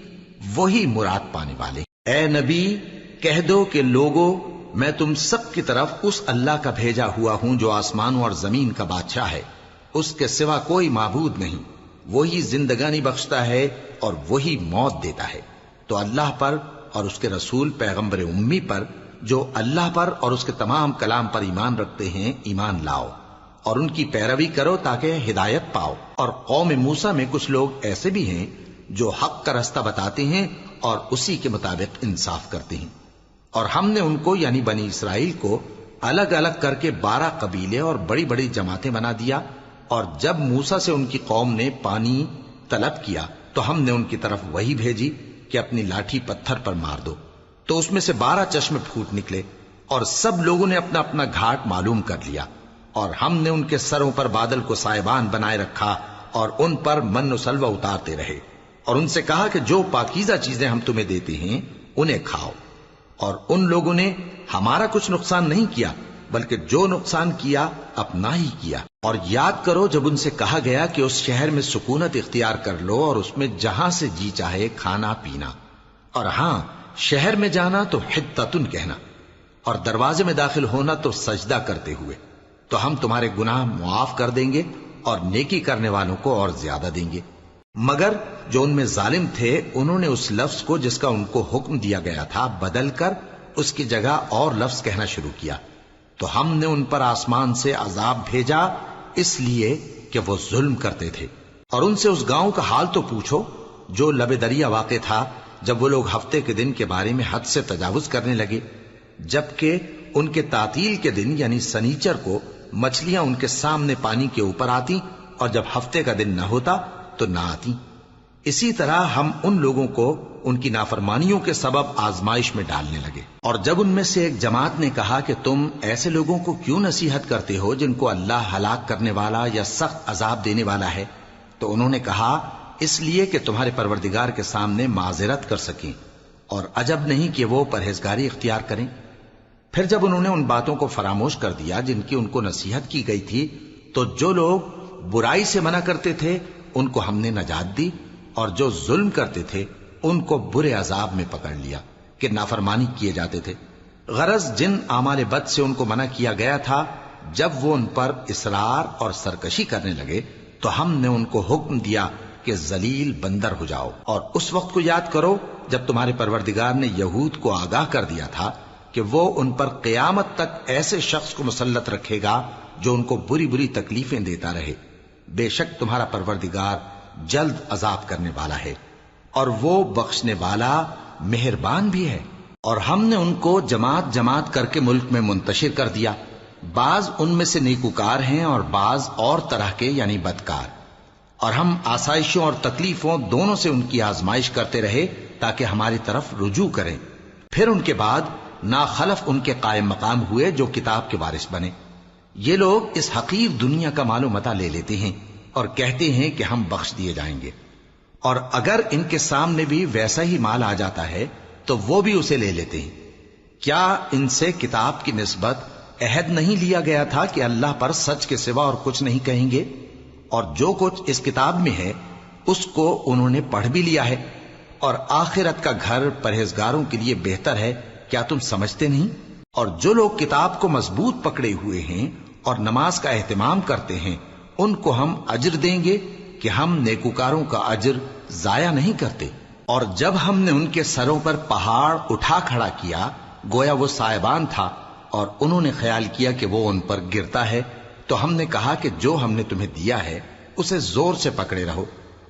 وہی مراد پانے والے۔ اے نبی کہہ دو کہ لوگو، میں تم سب کی طرف اس اللہ کا بھیجا ہوا ہوں جو آسمانوں اور زمین کا بادشاہ ہے، اس کے سوا کوئی معبود نہیں، وہی زندگانی بخشتا ہے اور وہی موت دیتا ہے۔ تو اللہ پر اور اس کے رسول پیغمبر امی پر جو اللہ پر اور اس کے تمام کلام پر ایمان رکھتے ہیں ایمان لاؤ اور ان کی پیروی کرو تاکہ ہدایت پاؤ۔ اور قوم موسیٰ میں کچھ لوگ ایسے بھی ہیں جو حق کا رستہ بتاتے ہیں اور اسی کے مطابق انصاف کرتے ہیں، اور ہم نے ان کو یعنی بنی اسرائیل کو الگ الگ کر کے 12 قبیلے اور بڑی بڑی جماعتیں بنا دیا، اور جب موسیٰ سے ان کی قوم نے پانی طلب کیا تو ہم نے ان کی طرف وہی بھیجی کہ اپنی لاٹھی پتھر پر مار دو، تو اس میں سے 12 چشمے پھوٹ نکلے، اور سب لوگوں نے اپنا اپنا گھاٹ معلوم کر لیا، اور ہم نے ان کے سروں پر بادل کو سائبان بنائے رکھا اور ان پر من و سلوہ اتارتے رہے، اور ان سے کہا کہ جو پاکیزہ چیزیں ہم تمہیں دیتے ہیں انہیں کھاؤ۔ اور ان لوگوں نے ہمارا کچھ نقصان نہیں کیا بلکہ جو نقصان کیا اپنا ہی کیا۔ اور یاد کرو جب ان سے کہا گیا کہ اس شہر میں سکونت اختیار کر لو اور اس میں جہاں سے جی چاہے کھانا پینا، اور ہاں شہر میں جانا تو حتتن کہنا، اور دروازے میں داخل ہونا تو سجدہ کرتے ہوئے، تو ہم تمہارے گناہ معاف کر دیں گے اور نیکی کرنے والوں کو اور زیادہ دیں گے۔ مگر جو ان میں ظالم تھے انہوں نے اس لفظ کو جس کا ان کو حکم دیا گیا تھا بدل کر اس کی جگہ اور لفظ کہنا شروع کیا، تو ہم نے ان پر آسمان سے عذاب بھیجا اس لیے کہ وہ ظلم کرتے تھے۔ اور ان سے اس گاؤں کا حال تو پوچھو جو لب دریا واقع تھا، جب وہ لوگ ہفتے کے دن کے بارے میں حد سے تجاوز کرنے لگے، جبکہ ان کے تعطیل کے دن یعنی سنیچر کو مچھلیاں ان کے سامنے پانی کے اوپر آتی، اور جب ہفتے کا دن نہ ہوتا تو نہ آتی۔ اسی طرح ہم ان لوگوں کو ان کی نافرمانیوں کے سبب آزمائش میں ڈالنے لگے۔ اور جب ان میں سے ایک جماعت نے کہا کہ تم ایسے لوگوں کو کیوں نصیحت کرتے ہو جن کو اللہ ہلاک کرنے والا یا سخت عذاب دینے والا ہے، تو انہوں نے کہا اس لیے کہ تمہارے پروردگار کے سامنے معذرت کر سکیں، اور عجب نہیں کہ وہ پرہیزگاری اختیار کریں۔ پھر جب انہوں نے ان باتوں کو فراموش کر دیا جن کی ان کو نصیحت کی گئی تھی، تو جو لوگ برائی سے منع کرتے تھے ان کو ہم نے نجات دی، اور جو ظلم کرتے تھے ان کو برے عذاب میں پکڑ لیا کہ نافرمانی کیے جاتے تھے۔ غرض جن اعمال بد سے ان کو منع کیا گیا تھا، جب وہ ان پر اصرار اور سرکشی کرنے لگے تو ہم نے ان کو حکم دیا کہ ذلیل بندر ہو جاؤ۔ اور اس وقت کو یاد کرو جب تمہارے پروردگار نے یہود کو آگاہ کر دیا تھا کہ وہ ان پر قیامت تک ایسے شخص کو مسلط رکھے گا جو ان کو بری بری تکلیفیں دیتا رہے۔ بے شک تمہارا پروردگار جلد عذاب کرنے والا ہے، اور وہ بخشنے والا مہربان بھی ہے۔ اور ہم نے ان کو جماعت جماعت کر کے ملک میں منتشر کر دیا، بعض ان میں سے نیکوکار ہیں اور بعض اور طرح کے یعنی بدکار، اور ہم آسائشوں اور تکلیفوں دونوں سے ان کی آزمائش کرتے رہے تاکہ ہماری طرف رجوع کریں۔ پھر ان کے بعد ناخلف ان کے قائم مقام ہوئے جو کتاب کے وارث بنے۔ یہ لوگ اس حقیر دنیا کا مال و متاع لے لیتے ہیں اور کہتے ہیں کہ ہم بخش دیے جائیں گے، اور اگر ان کے سامنے بھی ویسا ہی مال آ جاتا ہے تو وہ بھی اسے لے لیتے ہیں۔ کیا ان سے کتاب کی نسبت عہد نہیں لیا گیا تھا کہ اللہ پر سچ کے سوا اور کچھ نہیں کہیں گے؟ اور جو کچھ اس کتاب میں ہے اس کو انہوں نے پڑھ بھی لیا ہے، اور آخرت کا گھر پرہیزگاروں کے لیے بہتر ہے، کیا تم سمجھتے نہیں؟ اور جو لوگ کتاب کو مضبوط پکڑے ہوئے ہیں اور نماز کا اہتمام کرتے ہیں ان کو ہم اجر دیں گے کہ ہم نیکوکاروں کا اجر ضائع نہیں کرتے۔ اور جب ہم نے ان کے سروں پر پہاڑ اٹھا کھڑا کیا گویا وہ سائبان تھا، اور انہوں نے خیال کیا کہ وہ ان پر گرتا ہے، تو ہم نے کہا کہ جو ہم نے تمہیں دیا ہے اسے زور سے پکڑے رہو،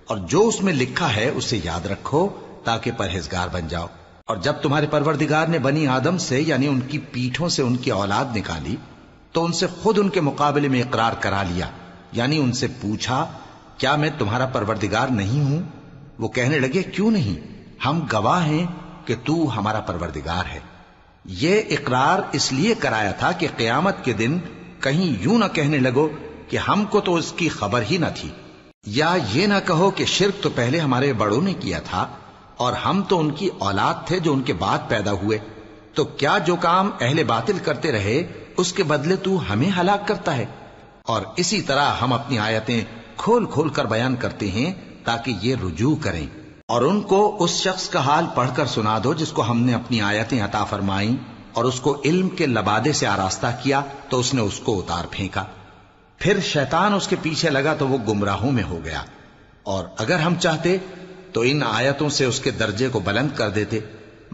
اور جو اس میں لکھا ہے اسے یاد رکھو تاکہ پرہیزگار بن جاؤ۔ اور جب تمہارے پروردگار نے بنی آدم سے یعنی ان کی پیٹھوں سے ان کی اولاد نکالی تو ان سے خود ان کے مقابلے میں اقرار کرا لیا، یعنی ان سے پوچھا کیا میں تمہارا پروردگار نہیں ہوں؟ وہ کہنے لگے کیوں نہیں، ہم گواہ ہیں کہ تو ہمارا پروردگار ہے۔ یہ اقرار اس لیے کرایا تھا کہ قیامت کے دن کہیں یوں نہ کہنے لگو کہ ہم کو تو اس کی خبر ہی نہ تھی، یا یہ نہ کہو کہ شرک تو پہلے ہمارے بڑوں نے کیا تھا اور ہم تو ان کی اولاد تھے جو ان کے بعد پیدا ہوئے۔ تو کیا جو کام اہل باطل کرتے رہے اس کے بدلے تو ہمیں ہلاک کرتا ہے؟ اور اسی طرح ہم اپنی آیتیں کھول کھول کر بیان کرتے ہیں تاکہ یہ رجوع کریں. اور ان کو اس شخص کا حال پڑھ کر سنا دو جس کو ہم نے اپنی آیتیں عطا فرمائیں اور اس کو علم کے لبادے سے آراستہ کیا تو اس نے اس کو اتار پھینکا. پھر شیطان اس کے پیچھے لگا تو وہ گمراہوں میں ہو گیا. اور اگر ہم چاہتے تو ان آیتوں سے اس کے درجے کو بلند کر دیتے،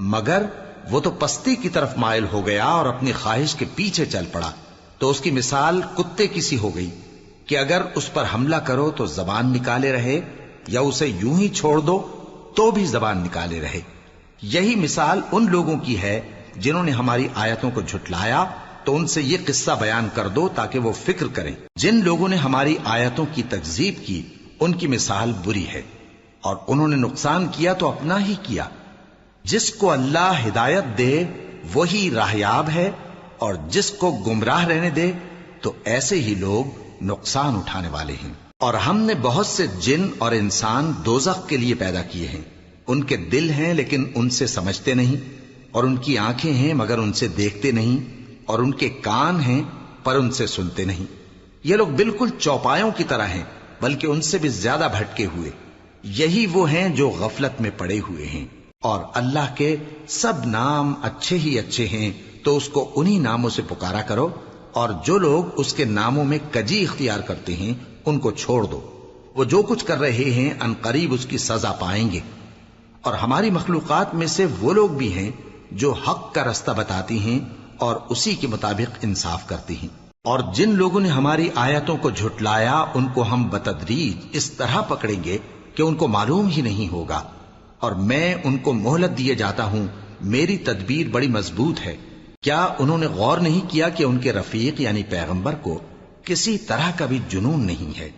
مگر وہ تو پستی کی طرف مائل ہو گیا اور اپنی خواہش کے پیچھے چل پڑا. تو اس کی مثال کتے کی سی ہو گئی کہ اگر اس پر حملہ کرو تو زبان نکالے رہے، یا اسے یوں ہی چھوڑ دو تو بھی زبان نکالے رہے. یہی مثال ان لوگوں کی ہے جنہوں نے ہماری آیتوں کو جھٹلایا. تو ان سے یہ قصہ بیان کر دو تاکہ وہ فکر کریں. جن لوگوں نے ہماری آیتوں کی تکذیب کی ان کی مثال بری ہے، اور انہوں نے نقصان کیا تو اپنا ہی کیا. جس کو اللہ ہدایت دے وہی راہیاب ہے، اور جس کو گمراہ رہنے دے تو ایسے ہی لوگ نقصان اٹھانے والے ہیں. اور ہم نے بہت سے جن اور انسان دوزخ کے لیے پیدا کیے ہیں. ان کے دل ہیں لیکن ان سے سمجھتے نہیں، اور ان کی آنکھیں ہیں مگر ان سے دیکھتے نہیں، اور ان کے کان ہیں پر ان سے سنتے نہیں. یہ لوگ بالکل چوپایوں کی طرح ہیں بلکہ ان سے بھی زیادہ بھٹکے ہوئے. یہی وہ ہیں جو غفلت میں پڑے ہوئے ہیں. اور اللہ کے سب نام اچھے ہی اچھے ہیں تو اس کو انہی ناموں سے پکارا کرو. اور جو لوگ اس کے ناموں میں کجی اختیار کرتے ہیں ان کو چھوڑ دو. وہ جو کچھ کر رہے ہیں ان قریب اس کی سزا پائیں گے. اور ہماری مخلوقات میں سے وہ لوگ بھی ہیں جو حق کا رستہ بتاتی ہیں اور اسی کے مطابق انصاف کرتی ہیں. اور جن لوگوں نے ہماری آیتوں کو جھٹلایا ان کو ہم بتدریج اس طرح پکڑیں گے کہ ان کو معلوم ہی نہیں ہوگا. اور میں ان کو مہلت دیے جاتا ہوں، میری تدبیر بڑی مضبوط ہے. کیا انہوں نے غور نہیں کیا کہ ان کے رفیق یعنی پیغمبر کو کسی طرح کا بھی جنون نہیں ہے؟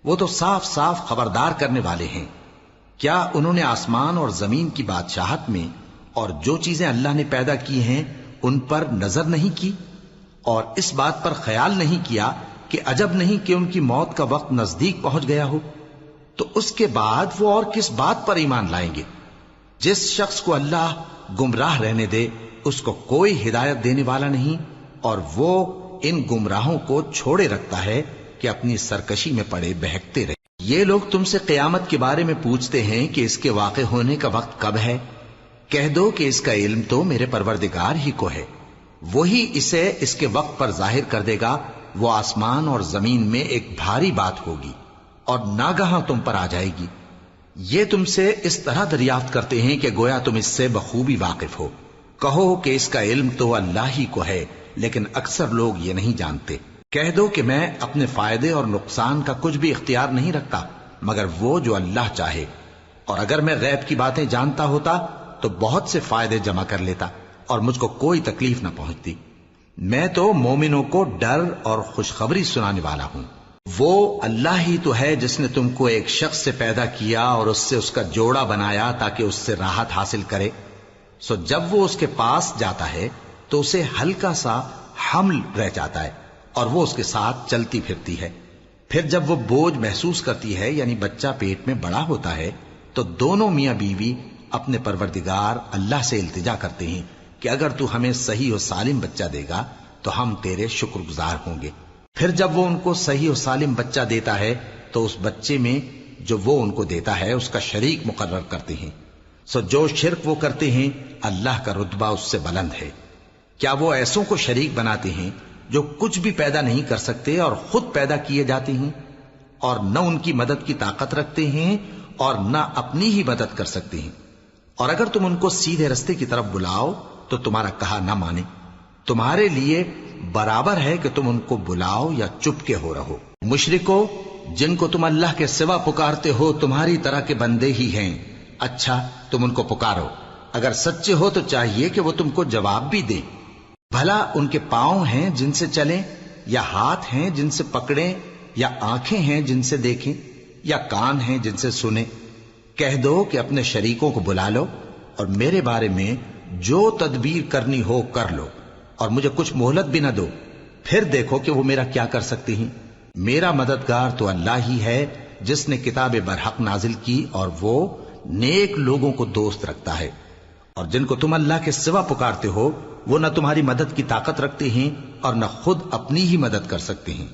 وہ تو صاف صاف خبردار کرنے والے ہیں. کیا انہوں نے آسمان اور زمین کی بادشاہت میں اور جو چیزیں اللہ نے پیدا کی ہیں ان پر نظر نہیں کی، اور اس بات پر خیال نہیں کیا کہ عجب نہیں کہ ان کی موت کا وقت نزدیک پہنچ گیا ہو؟ تو اس کے بعد وہ اور کس بات پر ایمان لائیں گے؟ جس شخص کو اللہ گمراہ رہنے دے اس کو کوئی ہدایت دینے والا نہیں، اور وہ ان گمراہوں کو چھوڑے رکھتا ہے کہ اپنی سرکشی میں پڑے بہکتے رہے. یہ لوگ تم سے قیامت کے بارے میں پوچھتے ہیں کہ اس کے واقع ہونے کا وقت کب ہے. کہہ دو کہ اس کا علم تو میرے پروردگار ہی کو ہے، وہی اسے اس کے وقت پر ظاہر کر دے گا. وہ آسمان اور زمین میں ایک بھاری بات ہوگی اور ناگہاں تم پر آ جائے گی. یہ تم سے اس طرح دریافت کرتے ہیں کہ گویا تم اس سے بخوبی واقف ہو. کہو کہ اس کا علم تو اللہ ہی کو ہے، لیکن اکثر لوگ یہ نہیں جانتے. کہہ دو کہ میں اپنے فائدے اور نقصان کا کچھ بھی اختیار نہیں رکھتا مگر وہ جو اللہ چاہے، اور اگر میں غیب کی باتیں جانتا ہوتا تو بہت سے فائدے جمع کر لیتا اور مجھ کو کوئی تکلیف نہ پہنچتی. میں تو مومنوں کو ڈر اور خوشخبری سنانے والا ہوں. وہ اللہ ہی تو ہے جس نے تم کو ایک شخص سے پیدا کیا اور اس سے اس کا جوڑا بنایا تاکہ اس سے راحت حاصل کرے. سو جب وہ اس کے پاس جاتا ہے تو اسے ہلکا سا حمل رہ جاتا ہے اور وہ اس کے ساتھ چلتی پھرتی ہے. پھر جب وہ بوجھ محسوس کرتی ہے یعنی بچہ پیٹ میں بڑا ہوتا ہے تو دونوں میاں بیوی اپنے پروردگار اللہ سے التجا کرتے ہیں کہ اگر تو ہمیں صحیح و سالم بچہ دے گا تو ہم تیرے شکر گزار ہوں گے. پھر جب وہ ان کو صحیح و سالم بچہ دیتا ہے تو اس بچے میں جو وہ ان کو دیتا ہے اس کا شریک مقرر کرتے ہیں. سو جو شرک وہ کرتے ہیں اللہ کا رتبہ اس سے بلند ہے. کیا وہ ایسوں کو شریک بناتے ہیں جو کچھ بھی پیدا نہیں کر سکتے اور خود پیدا کیے جاتے ہیں، اور نہ ان کی مدد کی طاقت رکھتے ہیں اور نہ اپنی ہی مدد کر سکتے ہیں. اور اگر تم ان کو سیدھے رستے کی طرف بلاؤ تو تمہارا کہا نہ مانے. تمہارے لیے برابر ہے کہ تم ان کو بلاؤ یا چپ کے ہو رہو. مشرکو جن کو تم اللہ کے سوا پکارتے ہو تمہاری طرح کے بندے ہی ہیں. اچھا تم ان کو پکارو، اگر سچے ہو تو چاہیے کہ وہ تم کو جواب بھی دیں. بھلا ان کے پاؤں ہیں جن سے چلیں، یا ہاتھ ہیں جن سے پکڑیں، یا آنکھیں ہیں جن سے دیکھیں، یا کان ہیں جن سے سنیں؟ کہہ دو کہ اپنے شریکوں کو بلا لو اور میرے بارے میں جو تدبیر کرنی ہو کر لو، اور مجھے کچھ مہلت بھی نہ دو. پھر دیکھو کہ وہ میرا کیا کر سکتے ہیں. میرا مددگار تو اللہ ہی ہے جس نے کتاب برحق نازل کی اور وہ نیک لوگوں کو دوست رکھتا ہے. اور جن کو تم اللہ کے سوا پکارتے ہو وہ نہ تمہاری مدد کی طاقت رکھتے ہیں اور نہ خود اپنی ہی مدد کر سکتے ہیں،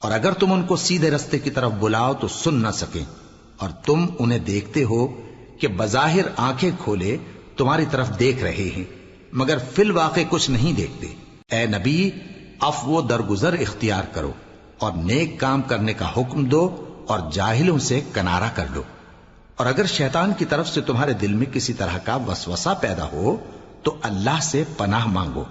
اور اگر تم ان کو سیدھے رستے کی طرف بلاؤ تو سن نہ سکیں، اور تم انہیں دیکھتے ہو کہ بظاہر آنکھیں کھولے تمہاری طرف دیکھ رہے ہیں مگر فی الواقع کچھ نہیں دیکھتے۔ اے نبی، عفو و درگزر اختیار کرو اور نیک کام کرنے کا حکم دو اور جاہلوں سے کنارہ کر لو۔ اور اگر شیطان کی طرف سے تمہارے دل میں کسی طرح کا وسوسہ پیدا ہو تو اللہ سے پناہ مانگو،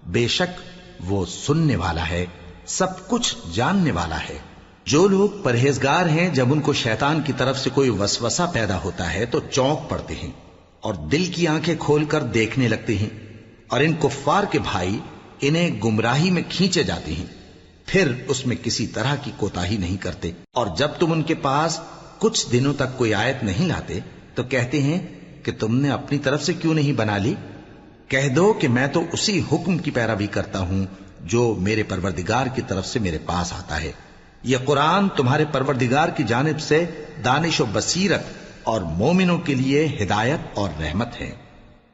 بے شک وہ سننے والا ہے، سب کچھ جاننے والا ہے۔ جو لوگ پرہیزگار ہیں جب ان کو شیطان کی طرف سے کوئی وسوسہ پیدا ہوتا ہے تو چونک پڑتے ہیں اور دل کی آنکھیں کھول کر دیکھنے لگتے ہیں، اور ان کفار کے بھائی انہیں گمراہی میں کھینچے جاتے ہیں، پھر اس میں کسی طرح کی کوتاہی نہیں کرتے۔ اور جب تم ان کے پاس کچھ دنوں تک کوئی آیت نہیں لاتے تو کہتے ہیں کہ تم نے اپنی طرف سے کیوں نہیں بنا لی؟ کہہ دو کہ میں تو اسی حکم کی پیروی کرتا ہوں جو میرے پروردگار کی طرف سے میرے پاس آتا ہے۔ یہ قرآن تمہارے پروردگار کی جانب سے دانش و بصیرت اور مومنوں کے لیے ہدایت اور رحمت ہے۔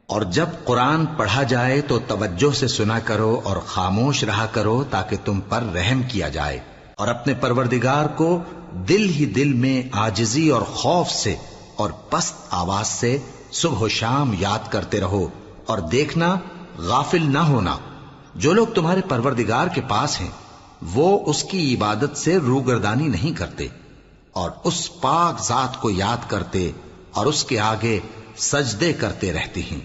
اور جب قرآن پڑھا جائے تو توجہ سے سنا کرو اور خاموش رہا کرو تاکہ تم پر رحم کیا جائے، اور اپنے پروردگار کو دل ہی دل میں عاجزی اور خوف سے اور پست آواز سے صبح و شام یاد کرتے رہو، اور دیکھنا غافل نہ ہونا۔ جو لوگ تمہارے پروردگار کے پاس ہیں وہ اس کی عبادت سے روگردانی نہیں کرتے اور اس پاک ذات کو یاد کرتے اور اس کے آگے سجدے کرتے رہتے ہیں۔